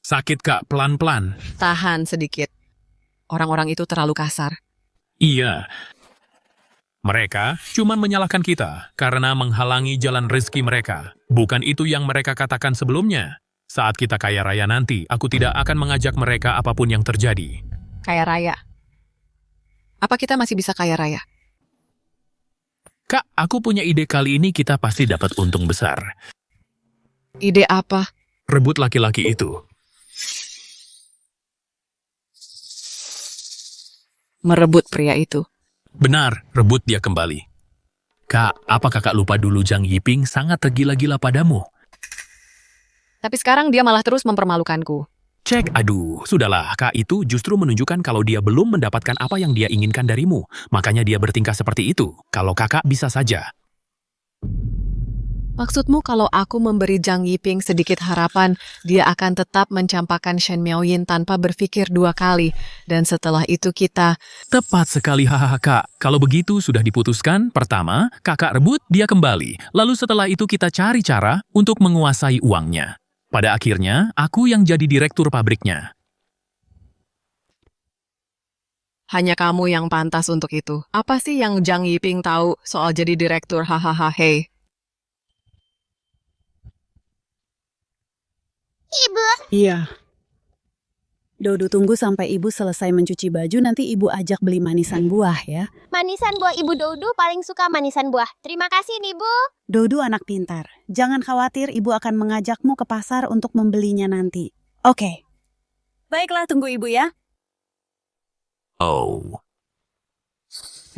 Sakit, Kak, pelan-pelan. Tahan sedikit. Orang-orang itu terlalu kasar. Iya. Mereka cuma menyalahkan kita karena menghalangi jalan rezeki mereka. Bukan itu yang mereka katakan sebelumnya. Saat kita kaya raya nanti, aku tidak akan mengajak mereka apapun yang terjadi. Kaya raya. Apa kita masih bisa kaya raya? Kak, aku punya ide kali ini kita pasti dapat untung besar. Ide apa? Rebut laki-laki itu. Merebut pria itu. Benar, rebut dia kembali. Kak, apa kakak lupa dulu Zhang Yiping sangat tergila-gila padamu? Tapi sekarang dia malah terus mempermalukanku. Cek, aduh, sudahlah, Kak itu justru menunjukkan kalau dia belum mendapatkan apa yang dia inginkan darimu. Makanya dia bertingkah seperti itu. Kalau kakak bisa saja. Maksudmu kalau aku memberi Zhang Yiping sedikit harapan, dia akan tetap mencampakkan Shen Miaoyin tanpa berpikir dua kali. Dan setelah itu kita... Tepat sekali, hahaha Kak. Kalau begitu sudah diputuskan, pertama, kakak rebut dia kembali. Lalu setelah itu kita cari cara untuk menguasai uangnya. Pada akhirnya, aku yang jadi direktur pabriknya. Hanya kamu yang pantas untuk itu. Apa sih yang Zhang Yiping tahu soal jadi direktur? Hahaha, hei. Ibu, Iya. Dodo, tunggu sampai ibu selesai mencuci baju, nanti ibu ajak beli manisan buah ya. manisan buah Ibu Dodo paling suka manisan buah. Terima kasih nih, Bu. Dodo anak pintar. Jangan khawatir, ibu akan mengajakmu ke pasar untuk membelinya nanti. Oke. Baiklah, tunggu ibu ya. Oh.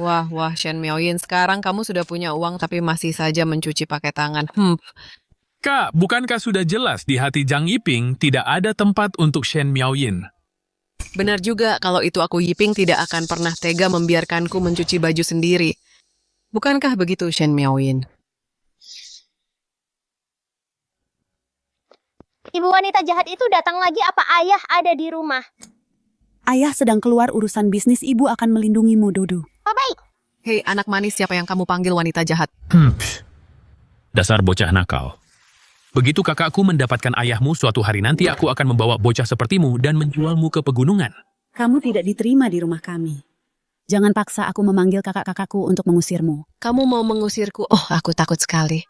Wah, Shen Miaoyin, sekarang kamu sudah punya uang tapi masih saja mencuci pakai tangan. Kak, bukankah sudah jelas di hati Zhang Yiping tidak ada tempat untuk Shen Miaoyin? Benar juga, kalau itu aku Yiping tidak akan pernah tega membiarkanku mencuci baju sendiri. Bukankah begitu, Shen Miaoyin? Ibu wanita jahat itu datang lagi apa ayah ada di rumah? Ayah sedang keluar urusan bisnis, ibu akan melindungimu, Dodo. Oh, baik. Hei, anak manis, siapa yang kamu panggil wanita jahat? Dasar bocah nakal. Begitu kakakku mendapatkan ayahmu, suatu hari nanti aku akan membawa bocah sepertimu dan menjualmu ke pegunungan. Kamu tidak diterima di rumah kami. Jangan paksa aku memanggil kakak-kakakku untuk mengusirmu. Kamu mau mengusirku? Oh, aku takut sekali.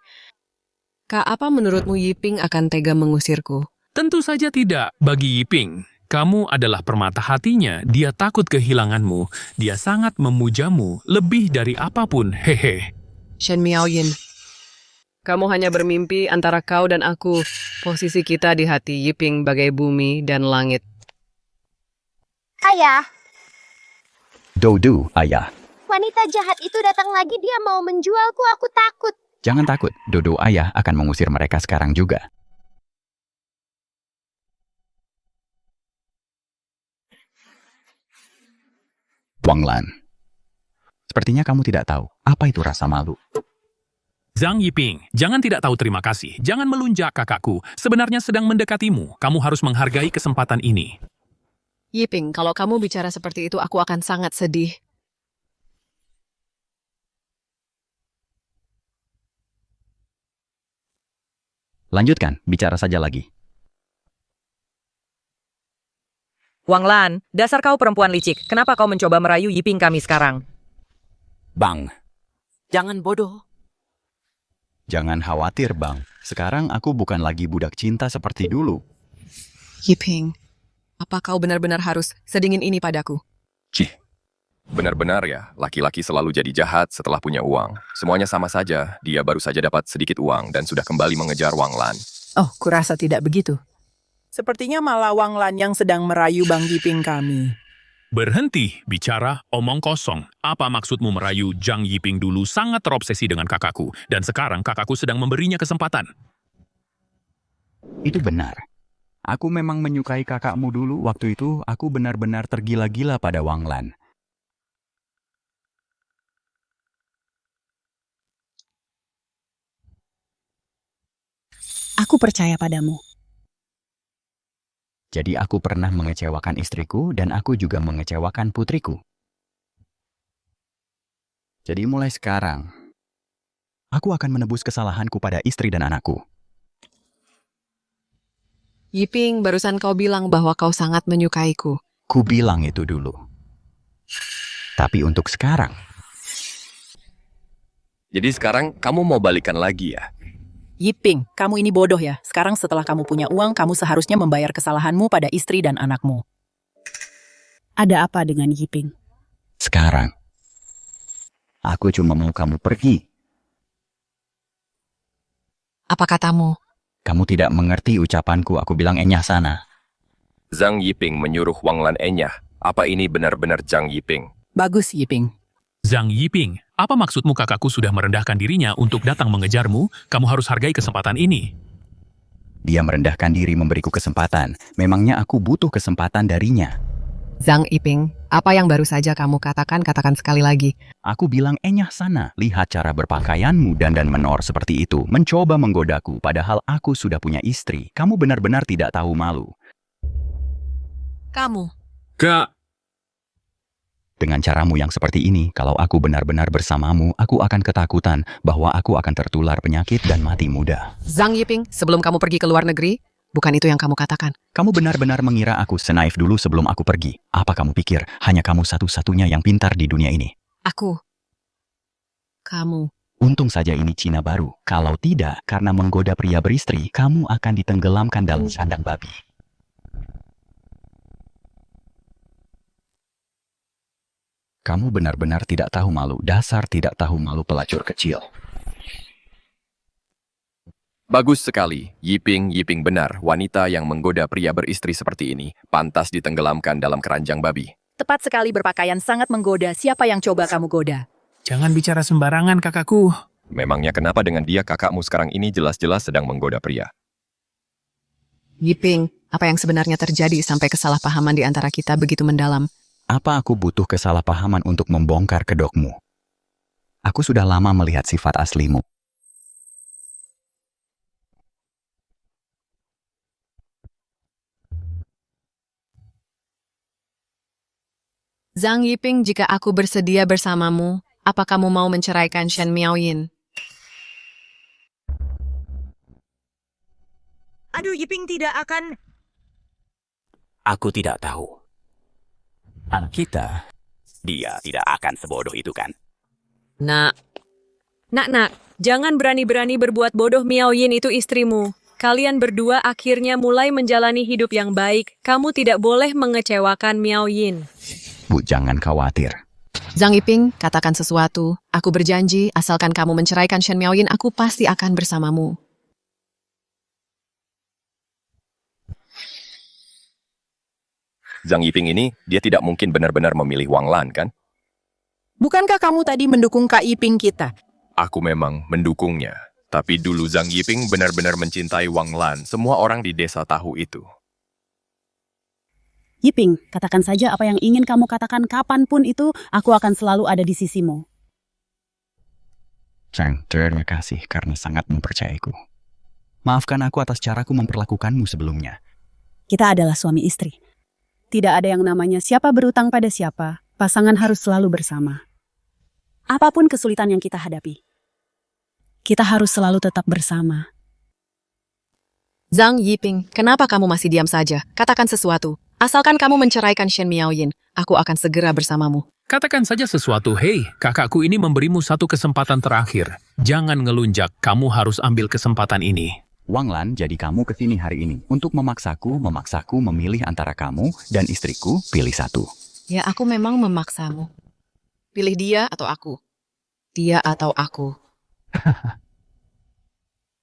Kak, apa menurutmu Yiping akan tega mengusirku? Tentu saja tidak. Bagi Yiping, kamu adalah permata hatinya. Dia takut kehilanganmu. Dia sangat memujamu lebih dari apapun. Hehe. Shen Miaoyin, kamu hanya bermimpi antara kau dan aku. Posisi kita di hati Yiping bagai bumi dan langit. Ayah, Dodo, ayah. wanita jahat itu datang lagi, dia mau menjualku, aku takut. Jangan takut, Dodo ayah akan mengusir mereka sekarang juga. Wang Lan. Sepertinya kamu tidak tahu apa itu rasa malu. Zhang Yiping, jangan tidak tahu terima kasih. Jangan melunjak kakakku. Sebenarnya sedang mendekatimu. Kamu harus menghargai kesempatan ini. Yiping, kalau kamu bicara seperti itu, aku akan sangat sedih. Lanjutkan, bicara saja lagi. Wang Lan, dasar kau perempuan licik. Kenapa kau mencoba merayu Yiping kami sekarang? Bang, jangan bodoh. Jangan khawatir, Bang. Sekarang aku bukan lagi budak cinta seperti dulu. Yiping, apa kau benar-benar harus sedingin ini padaku? Cih, benar-benar ya, laki-laki selalu jadi jahat setelah punya uang. Semuanya sama saja, dia baru saja dapat sedikit uang dan sudah kembali mengejar Wang Lan. Oh, kurasa tidak begitu. Sepertinya malah Wang Lan yang sedang merayu Bang Yiping kami. Berhenti bicara omong kosong. Apa maksudmu merayu Zhang Yiping dulu sangat terobsesi dengan kakakku, dan sekarang kakakku sedang memberinya kesempatan. Itu benar. Aku memang menyukai kakakmu dulu. Waktu itu aku benar-benar tergila-gila pada Wang Lan. Aku percaya padamu. Jadi aku pernah mengecewakan istriku dan aku juga mengecewakan putriku. Jadi mulai sekarang, aku akan menebus kesalahanku pada istri dan anakku. Yiping, barusan kau bilang bahwa kau sangat menyukaiku. Ku bilang itu dulu. Tapi untuk sekarang. Jadi sekarang kamu mau balikan lagi ya? Yiping, kamu ini bodoh ya. Sekarang setelah kamu punya uang, kamu seharusnya membayar kesalahanmu pada istri dan anakmu. Ada apa dengan Yiping? Sekarang. Aku cuma mau kamu pergi. Apa katamu? Kamu tidak mengerti ucapanku, aku bilang enyah sana. Zhang Yiping menyuruh Wang Lan enyah. Apa ini benar-benar Zhang Yiping? Bagus, Yiping. Zhang Yiping, apa maksudmu kakakku sudah merendahkan dirinya untuk datang mengejarmu? Kamu harus hargai kesempatan ini. Dia merendahkan diri memberiku kesempatan. Memangnya aku butuh kesempatan darinya. Zhang Yiping, apa yang baru saja kamu katakan sekali lagi. Aku bilang enyah sana. Lihat cara berpakaianmu dan menor seperti itu. Mencoba menggodaku padahal aku sudah punya istri. Kamu benar-benar tidak tahu malu. Kamu. Kak. Dengan caramu yang seperti ini, kalau aku benar-benar bersamamu, aku akan ketakutan bahwa aku akan tertular penyakit dan mati muda. Zhang Yiping, sebelum kamu pergi ke luar negeri, Bukan itu yang kamu katakan. Kamu benar-benar mengira aku senaif dulu sebelum aku pergi. Apa kamu pikir hanya kamu satu-satunya yang pintar di dunia ini? Kamu. Untung saja ini Cina baru. Kalau tidak, karena menggoda pria beristri, kamu akan ditenggelamkan dalam sandang babi. Kamu benar-benar tidak tahu malu. Dasar tidak tahu malu pelacur kecil. Bagus sekali. Yiping benar. Wanita yang menggoda pria beristri seperti ini pantas ditenggelamkan dalam keranjang babi. Tepat sekali berpakaian sangat menggoda. Siapa yang coba kamu goda? Jangan bicara sembarangan, kakakku. Memangnya kenapa dengan dia kakakmu sekarang ini jelas-jelas sedang menggoda pria? Yiping, apa yang sebenarnya terjadi sampai kesalahpahaman di antara kita begitu mendalam? Apa aku butuh kesalahpahaman untuk membongkar kedokmu? Aku sudah lama melihat sifat aslimu. Zhang Yiping, jika aku bersedia bersamamu, apa kamu mau menceraikan Shen Miaoyin? Aduh, Yiping tidak akan... Aku tidak tahu. Anak kita, dia tidak akan sebodoh itu kan? Nak, jangan berani-berani berbuat bodoh. Miaoyin itu istrimu. Kalian berdua akhirnya mulai menjalani hidup yang baik. Kamu tidak boleh mengecewakan Miaoyin. Bu, jangan khawatir. Zhang Yiping, katakan sesuatu. Aku berjanji, asalkan kamu menceraikan Shen Miaoyin, aku pasti akan bersamamu. Zhang Yiping ini, dia tidak mungkin benar-benar memilih Wang Lan, kan? Bukankah kamu tadi mendukung Kak Yiping kita? Aku memang mendukungnya. Tapi dulu Zhang Yiping benar-benar mencintai Wang Lan. Semua orang di desa tahu itu. Yiping, katakan saja apa yang ingin kamu katakan kapanpun itu, aku akan selalu ada di sisimu. Chang, terima kasih karena sangat mempercayaiku. Maafkan aku atas caraku memperlakukanmu sebelumnya. Kita adalah suami istri. Tidak ada yang namanya siapa berutang pada siapa, pasangan harus selalu bersama. Apapun kesulitan yang kita hadapi, kita harus selalu tetap bersama. Zhang Yiping, kenapa kamu masih diam saja? Katakan sesuatu. Asalkan kamu menceraikan Shen Miaoyin, aku akan segera bersamamu. Katakan saja sesuatu. Hei, kakakku ini memberimu satu kesempatan terakhir. Jangan ngelunjak, kamu harus ambil kesempatan ini. Wang Lan, jadi kamu kesini hari ini untuk memaksaku memilih antara kamu dan istriku, pilih satu. Ya, aku memang memaksamu. Pilih dia atau aku. Dia atau aku.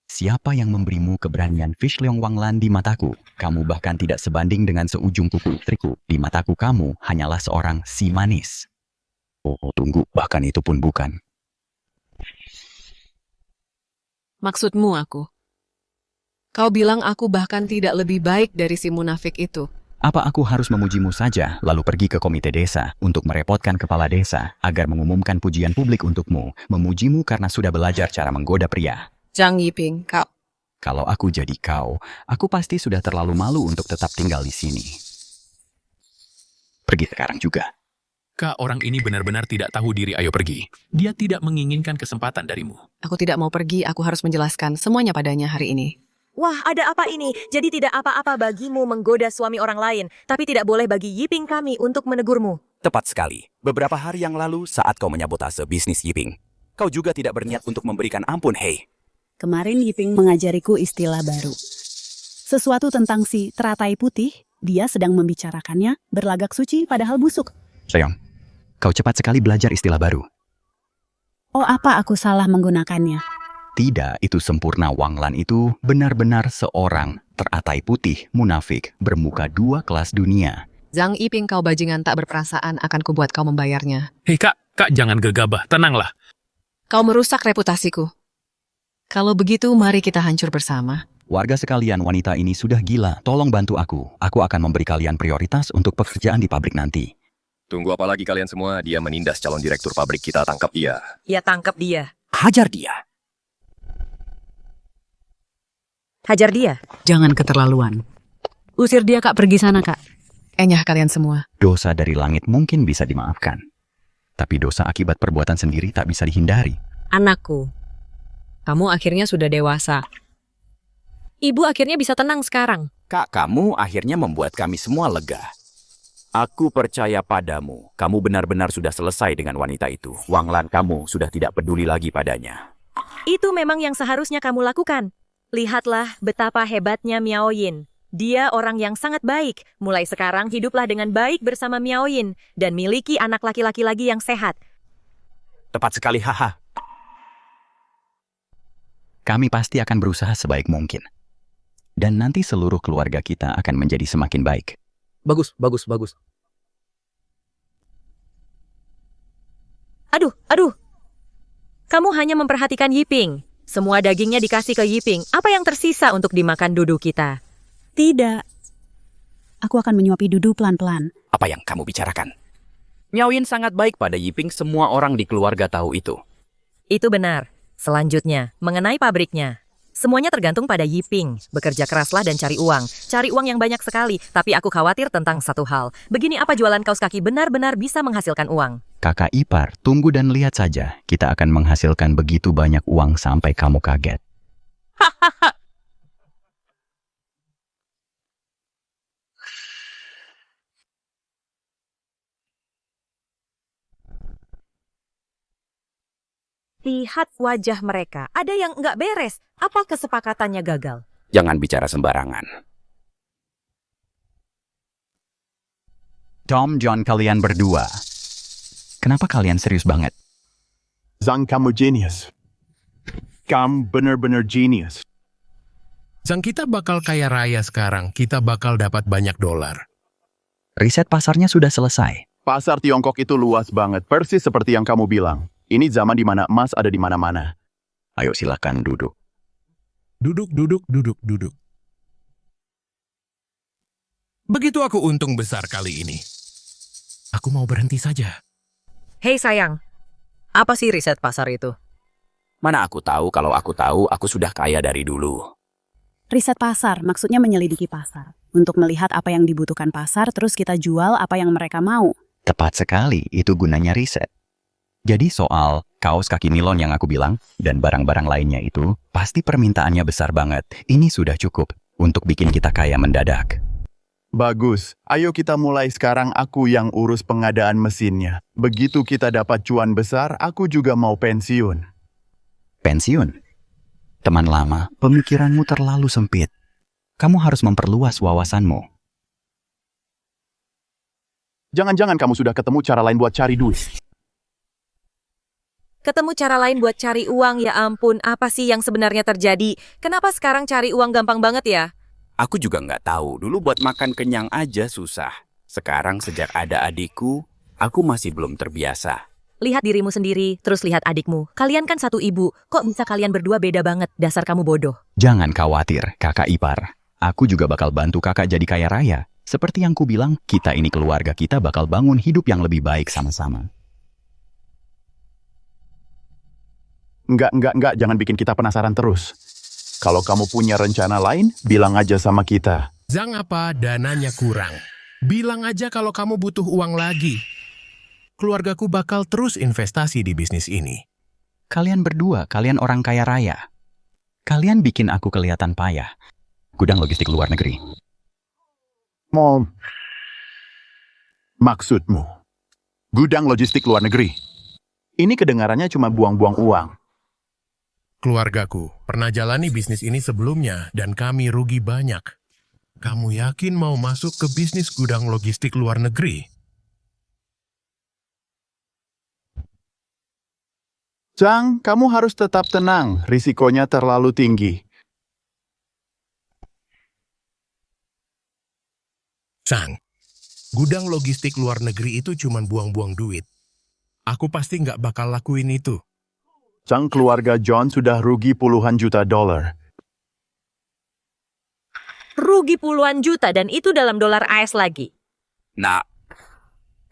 Siapa yang memberimu keberanian Fish Leong Wang Lan di mataku? Kamu bahkan tidak sebanding dengan seujung kuku istriku. Di mataku kamu hanyalah seorang si manis. Oh, tunggu, bahkan itu pun bukan. Maksudmu aku? Kau bilang aku bahkan tidak lebih baik dari si munafik itu. Apa aku harus memujimu saja, lalu pergi ke komite desa untuk merepotkan kepala desa agar mengumumkan pujian publik untukmu, memujimu karena sudah belajar cara menggoda pria? Zhang Yiping, kau... Kalau aku jadi kau, aku pasti sudah terlalu malu untuk tetap tinggal di sini. Pergi sekarang juga. Kak, orang ini benar-benar tidak tahu diri. Ayo pergi. Dia tidak menginginkan kesempatan darimu. Aku tidak mau pergi, aku harus menjelaskan semuanya padanya hari ini. Wah, ada apa ini? Jadi tidak apa-apa bagimu menggoda suami orang lain, tapi tidak boleh bagi Yiping kami untuk menegurmu. Tepat sekali. Beberapa hari yang lalu saat kau menyabotase bisnis Yiping, kau juga tidak berniat untuk memberikan ampun, hei. Kemarin Yiping mengajariku istilah baru. Sesuatu tentang si teratai putih, dia sedang membicarakannya, berlagak suci padahal busuk. Seong, kau cepat sekali belajar istilah baru. Oh, apa aku salah menggunakannya? Tidak, itu sempurna. Wang Lan itu benar-benar seorang teratai putih, munafik, bermuka dua kelas dunia. Zhang Yiping, kau bajingan tak berperasaan, akan kubuat kau membayarnya. Hei kak, jangan gegabah, tenanglah. Kau merusak reputasiku. Kalau begitu, mari kita hancur bersama. Warga sekalian, wanita ini sudah gila. Tolong bantu aku. Aku akan memberi kalian prioritas untuk pekerjaan di pabrik nanti. Tunggu apa lagi kalian semua? Dia menindas calon direktur pabrik kita. Tangkap dia. Ya, tangkap dia. Hajar dia. Hajar dia. Jangan keterlaluan. Usir dia, Kak. Pergi sana, Kak. Enyah kalian semua. Dosa dari langit mungkin bisa dimaafkan. Tapi dosa akibat perbuatan sendiri tak bisa dihindari. Anakku, kamu akhirnya sudah dewasa. Ibu akhirnya bisa tenang sekarang. Kak, kamu akhirnya membuat kami semua lega. Aku percaya padamu, kamu benar-benar sudah selesai dengan wanita itu. Wang Lan kamu sudah tidak peduli lagi padanya. Itu memang yang seharusnya kamu lakukan. Lihatlah betapa hebatnya Miao Yin. Dia orang yang sangat baik. Mulai sekarang hiduplah dengan baik bersama Miao Yin dan miliki anak laki-laki lagi yang sehat. Tepat sekali, haha. Kami pasti akan berusaha sebaik mungkin. Dan nanti seluruh keluarga kita akan menjadi semakin baik. Bagus, bagus, bagus. Aduh. Kamu hanya memperhatikan Yiping. Semua dagingnya dikasih ke Yiping. Apa yang tersisa untuk dimakan Dudu kita? Tidak. Aku akan menyuapi Dudu pelan-pelan. Apa yang kamu bicarakan? Miao Yin sangat baik pada Yiping, semua orang di keluarga tahu itu. Itu benar. Selanjutnya, mengenai pabriknya. Semuanya tergantung pada Yiping. Bekerja keraslah dan cari uang. Cari uang yang banyak sekali, tapi aku khawatir tentang satu hal. Begini apa jualan kaos kaki benar-benar bisa menghasilkan uang? Kakak ipar, tunggu dan lihat saja. Kita akan menghasilkan begitu banyak uang sampai kamu kaget. Lihat wajah mereka. Ada yang nggak beres. Apa kesepakatannya gagal? Jangan bicara sembarangan. Tom, John, kalian berdua. Kenapa kalian serius banget? Zhang, kamu genius. Kamu benar-benar genius. Zhang, kita bakal kaya raya sekarang. Kita bakal dapat banyak dolar. Riset pasarnya sudah selesai. Pasar Tiongkok itu luas banget, persis seperti yang kamu bilang. Ini zaman di mana emas ada di mana-mana. Ayo silakan duduk. Duduk. Begitu aku untung besar kali ini. Aku mau berhenti saja. Hei sayang, apa sih riset pasar itu? Mana aku tahu, kalau aku tahu, aku sudah kaya dari dulu. Riset pasar maksudnya menyelidiki pasar. Untuk melihat apa yang dibutuhkan pasar, terus kita jual apa yang mereka mau. Tepat sekali, itu gunanya riset. Jadi soal kaos kaki nilon yang aku bilang, dan barang-barang lainnya itu, pasti permintaannya besar banget. Ini sudah cukup untuk bikin kita kaya mendadak. Bagus, ayo kita mulai sekarang, aku yang urus pengadaan mesinnya. Begitu kita dapat cuan besar, aku juga mau pensiun. Pensiun? Teman lama, pemikiranmu terlalu sempit. Kamu harus memperluas wawasanmu. Jangan-jangan kamu sudah ketemu cara lain buat cari duit. Ketemu cara lain buat cari uang, ya ampun, apa sih yang sebenarnya terjadi? Kenapa sekarang cari uang gampang banget ya? Aku juga nggak tahu, dulu buat makan kenyang aja susah. Sekarang sejak ada adikku, aku masih belum terbiasa. Lihat dirimu sendiri, terus lihat adikmu. Kalian kan satu ibu, kok bisa kalian berdua beda banget? Dasar kamu bodoh. Jangan khawatir, kakak ipar. Aku juga bakal bantu kakak jadi kaya raya. Seperti yang ku bilang, kita ini keluarga kita bakal bangun hidup yang lebih baik sama-sama. Enggak, jangan bikin kita penasaran terus. Kalau kamu punya rencana lain, bilang aja sama kita. Zhang, apa dananya kurang? Bilang aja kalau kamu butuh uang lagi. Keluargaku bakal terus investasi di bisnis ini. Kalian berdua, kalian orang kaya raya. Kalian bikin aku kelihatan payah. Gudang logistik luar negeri. Maksudmu? Gudang logistik luar negeri? Ini kedengarannya cuma buang-buang uang. Keluargaku pernah jalani bisnis ini sebelumnya dan kami rugi banyak. Kamu yakin mau masuk ke bisnis gudang logistik luar negeri? Zhang, kamu harus tetap tenang. Risikonya terlalu tinggi. Zhang, gudang logistik luar negeri itu cuma buang-buang duit. Aku pasti nggak bakal lakuin itu. Zhang, keluarga John sudah rugi puluhan juta dolar. Rugi puluhan juta dan itu dalam dolar AS lagi. Nah,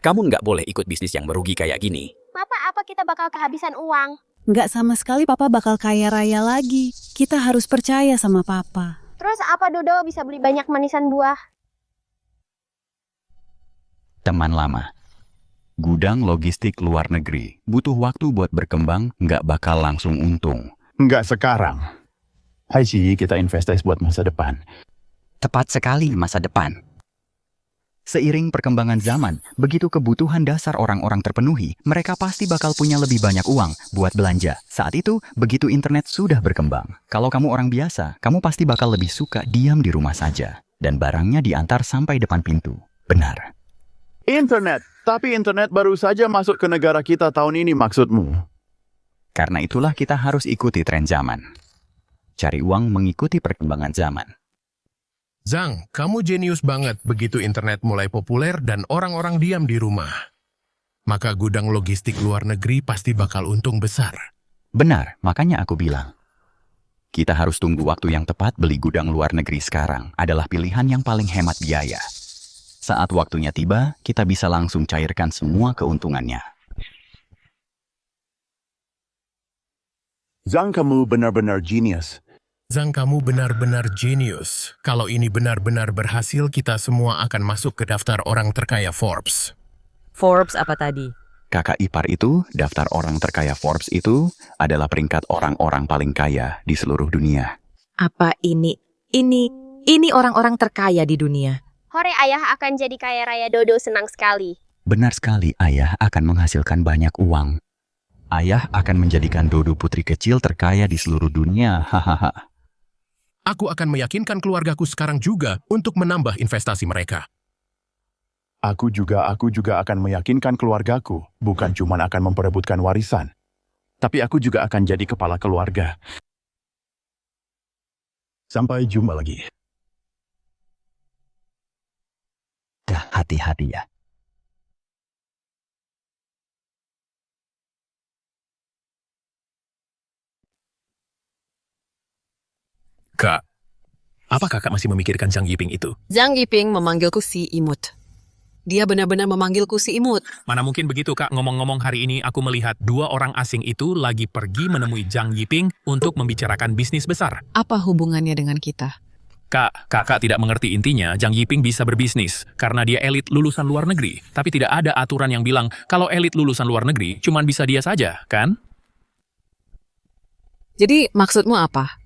kamu nggak boleh ikut bisnis yang merugi kayak gini. Papa, apa kita bakal kehabisan uang? Nggak sama sekali Papa bakal kaya raya lagi. Kita harus percaya sama Papa. Terus apa Dodo bisa beli banyak manisan buah? Teman lama. Gudang logistik luar negeri butuh waktu buat berkembang, nggak bakal langsung untung. Nggak sekarang. Hai Ci, kita investasi buat masa depan. Tepat sekali masa depan. Seiring perkembangan zaman, begitu kebutuhan dasar orang-orang terpenuhi, mereka pasti bakal punya lebih banyak uang buat belanja. Saat itu, begitu internet sudah berkembang. Kalau kamu orang biasa, kamu pasti bakal lebih suka diam di rumah saja. Dan barangnya diantar sampai depan pintu. Benar. Internet, tapi internet baru saja masuk ke negara kita tahun ini maksudmu? Karena itulah kita harus ikuti tren zaman. Cari uang mengikuti perkembangan zaman. Zhang, kamu jenius banget begitu internet mulai populer dan orang-orang diam di rumah. Maka gudang logistik luar negeri pasti bakal untung besar. Benar, makanya aku bilang. Kita harus tunggu waktu yang tepat. Beli gudang luar negeri sekarang adalah pilihan yang paling hemat biaya. Saat waktunya tiba, kita bisa langsung cairkan semua keuntungannya. Zhang, kamu benar-benar genius. Zhang, kamu benar-benar jenius. Kalau ini benar-benar berhasil, kita semua akan masuk ke daftar orang terkaya Forbes. Forbes apa tadi? Kakak ipar itu, daftar orang terkaya Forbes itu, adalah peringkat orang-orang paling kaya di seluruh dunia. Apa ini? Ini orang-orang terkaya di dunia. Hore, ayah akan jadi kaya raya. Dodo senang sekali. Benar sekali, ayah akan menghasilkan banyak uang. Ayah akan menjadikan Dodo putri kecil terkaya di seluruh dunia. Hahaha. Aku akan meyakinkan keluargaku sekarang juga untuk menambah investasi mereka. Aku juga akan meyakinkan keluargaku, bukan cuma akan memperebutkan warisan. Tapi aku juga akan jadi kepala keluarga. Sampai jumpa lagi. Dah, hati-hati ya. Kak, apa kakak masih memikirkan Zhang Yiping itu? Zhang Yiping memanggilku si imut. Dia benar-benar memanggilku si imut. Mana mungkin begitu, Kak. Ngomong-ngomong, hari ini aku melihat dua orang asing itu lagi pergi menemui Zhang Yiping untuk membicarakan bisnis besar. Apa hubungannya dengan kita? Kak, kakak tidak mengerti intinya Zhang Yiping bisa berbisnis karena dia elit lulusan luar negeri. Tapi tidak ada aturan yang bilang kalau elit lulusan luar negeri cuman bisa dia saja, kan? Jadi maksudmu apa?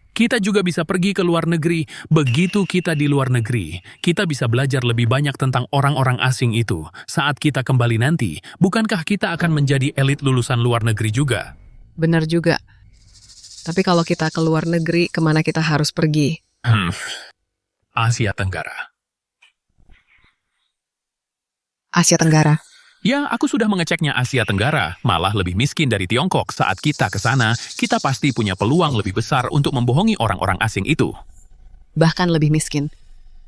Kita juga bisa pergi ke luar negeri. Begitu kita di luar negeri, kita bisa belajar lebih banyak tentang orang-orang asing itu. Saat kita kembali nanti, bukankah kita akan menjadi elit lulusan luar negeri juga? Benar juga. Tapi kalau kita ke luar negeri, kemana kita harus pergi? Asia Tenggara. Asia Tenggara. Ya, aku sudah mengeceknya Asia Tenggara, malah lebih miskin dari Tiongkok. Saat kita ke sana, kita pasti punya peluang lebih besar untuk membohongi orang-orang asing itu. Bahkan lebih miskin.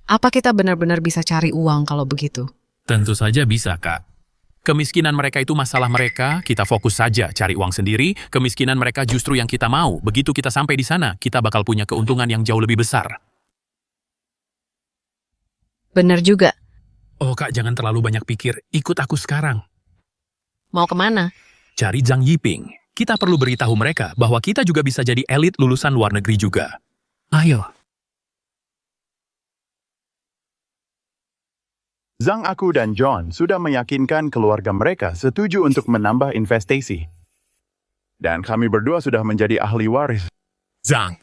Apa kita benar-benar bisa cari uang kalau begitu? Tentu saja bisa, Kak. Kemiskinan mereka itu masalah mereka, kita fokus saja cari uang sendiri. Kemiskinan mereka justru yang kita mau. Begitu kita sampai di sana, kita bakal punya keuntungan yang jauh lebih besar. Benar juga. Oh, Kak, jangan terlalu banyak pikir. Ikut aku sekarang. Mau kemana? Cari Zhang Yiping. Kita perlu beritahu mereka bahwa kita juga bisa jadi elit lulusan luar negeri juga. Ayo. Zhang, aku dan John sudah meyakinkan keluarga mereka setuju untuk menambah investasi. Dan kami berdua sudah menjadi ahli waris. Zhang,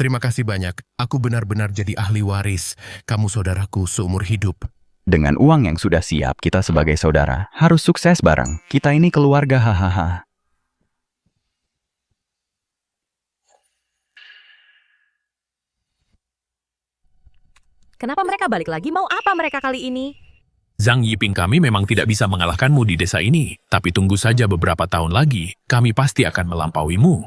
terima kasih banyak. Aku benar-benar jadi ahli waris. Kamu saudaraku seumur hidup. Dengan uang yang sudah siap, kita sebagai saudara harus sukses bareng. Kita ini keluarga, hahaha. Kenapa mereka balik lagi? Mau apa mereka kali ini? Zhang Yiping, kami memang tidak bisa mengalahkanmu di desa ini. Tapi tunggu saja beberapa tahun lagi, kami pasti akan melampauimu.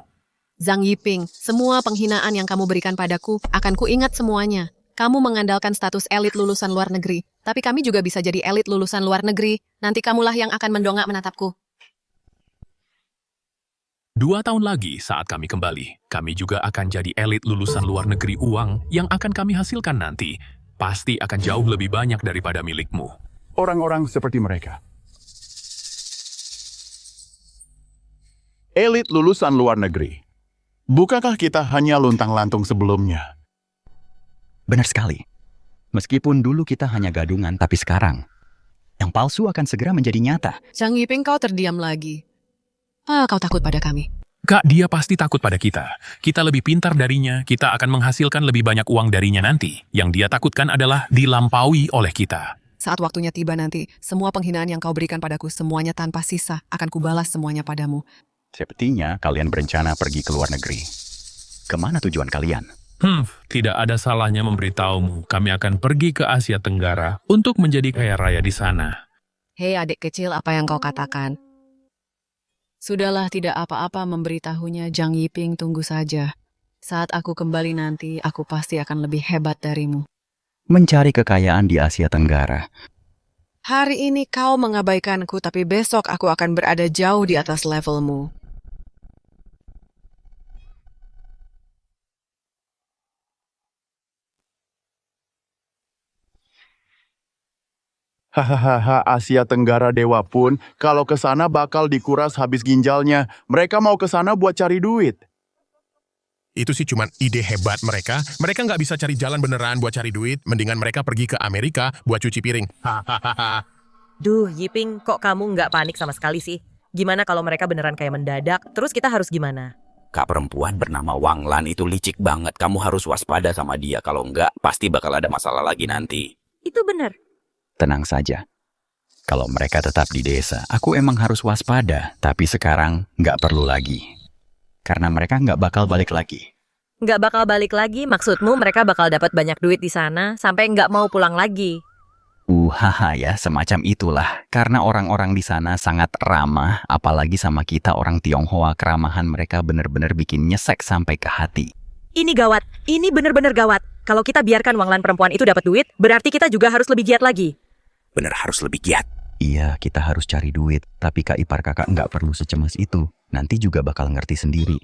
Zhang Yiping, semua penghinaan yang kamu berikan padaku, akan kuingat semuanya. Kamu mengandalkan status elit lulusan luar negeri, tapi kami juga bisa jadi elit lulusan luar negeri. Nanti kamulah yang akan mendongak menatapku. 2 tahun lagi saat kami kembali, kami juga akan jadi elit lulusan luar negeri. Uang yang akan kami hasilkan nanti pasti akan jauh lebih banyak daripada milikmu. Orang-orang seperti mereka. Elit lulusan luar negeri. Bukankah kita hanya luntang-lantung sebelumnya? Benar sekali. Meskipun dulu kita hanya gadungan, tapi sekarang yang palsu akan segera menjadi nyata. Zhang Yiping, kau terdiam lagi. Kau takut pada kami. Kak, dia pasti takut pada kita. Kita lebih pintar darinya, kita akan menghasilkan lebih banyak uang darinya nanti. Yang dia takutkan adalah dilampaui oleh kita. Saat waktunya tiba nanti, semua penghinaan yang kau berikan padaku, semuanya tanpa sisa, akan kubalas semuanya padamu. Sepertinya kalian berencana pergi ke luar negeri. Kemana tujuan kalian? Tidak ada salahnya memberitahumu. Kami akan pergi ke Asia Tenggara untuk menjadi kaya raya di sana. Hei adik kecil, apa yang kau katakan? Sudahlah, tidak apa-apa memberitahunya, Zhang Yiping, tunggu saja. Saat aku kembali nanti, aku pasti akan lebih hebat darimu. Mencari kekayaan di Asia Tenggara. Hari ini kau mengabaikanku, tapi besok aku akan berada jauh di atas levelmu. Hahaha, Asia Tenggara Dewa pun, kalau ke sana bakal dikuras habis ginjalnya. Mereka mau ke sana buat cari duit. Itu sih cuman ide hebat mereka. Mereka nggak bisa cari jalan beneran buat cari duit. Mendingan mereka pergi ke Amerika buat cuci piring. Hahaha. Duh, Yiping, kok kamu nggak panik sama sekali sih? Gimana kalau mereka beneran kayak mendadak? Terus kita harus gimana? Kak perempuan bernama Wang Lan itu licik banget. Kamu harus waspada sama dia. Kalau enggak, pasti bakal ada masalah lagi nanti. Itu bener. Tenang saja. Kalau mereka tetap di desa, aku emang harus waspada. Tapi sekarang nggak perlu lagi. Karena mereka nggak bakal balik lagi. Nggak bakal balik lagi? Maksudmu mereka bakal dapat banyak duit di sana sampai nggak mau pulang lagi? Haha ya, semacam itulah. Karena orang-orang di sana sangat ramah, apalagi sama kita orang Tionghoa, keramahan mereka bener-bener bikin nyesek sampai ke hati. Ini gawat. Ini bener-bener gawat. Kalau kita biarkan Wang Lan perempuan itu dapat duit, berarti kita juga harus lebih giat lagi. Bener, harus lebih giat. Iya, kita harus cari duit. Tapi Kak ipar kakak nggak perlu secemas itu. Nanti juga bakal ngerti sendiri.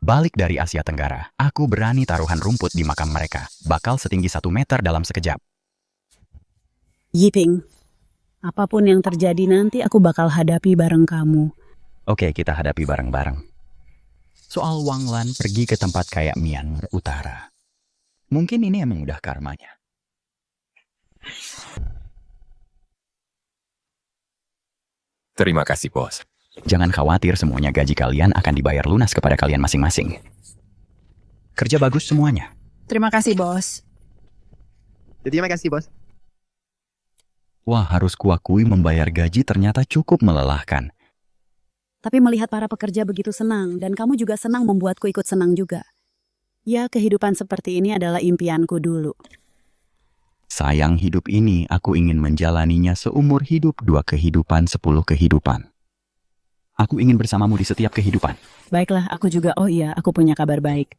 Balik dari Asia Tenggara, aku berani taruhan rumput di makam mereka. Bakal setinggi 1 meter dalam sekejap. Yiping, apapun yang terjadi nanti aku bakal hadapi bareng kamu. Oke, kita hadapi bareng-bareng. Soal Wang Lan pergi ke tempat kayak Myanmar Utara. Mungkin ini emang udah karmanya. Terima kasih, bos. Jangan khawatir, semuanya gaji kalian akan dibayar lunas kepada kalian masing-masing. Kerja bagus semuanya. Terima kasih, bos. Terima kasih, bos. Wah, harus kuakui membayar gaji ternyata cukup melelahkan. Tapi melihat para pekerja begitu senang, dan kamu juga senang membuatku ikut senang juga. Ya, kehidupan seperti ini adalah impianku dulu. Sayang hidup ini, aku ingin menjalaninya seumur hidup, 2 kehidupan, 10 kehidupan. Aku ingin bersamamu di setiap kehidupan. Baiklah, aku juga, oh iya, aku punya kabar baik.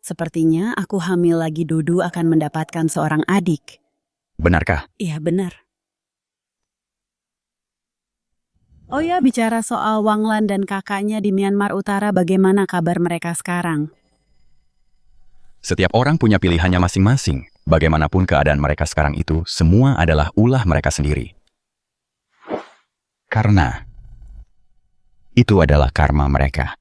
Sepertinya aku hamil lagi. Dudu akan mendapatkan seorang adik. Benarkah? Iya, benar. Oh ya, bicara soal Wang Lan dan kakaknya di Myanmar Utara, bagaimana kabar mereka sekarang? Setiap orang punya pilihannya masing-masing. Bagaimanapun keadaan mereka sekarang itu, semua adalah ulah mereka sendiri. Karena itu adalah karma mereka.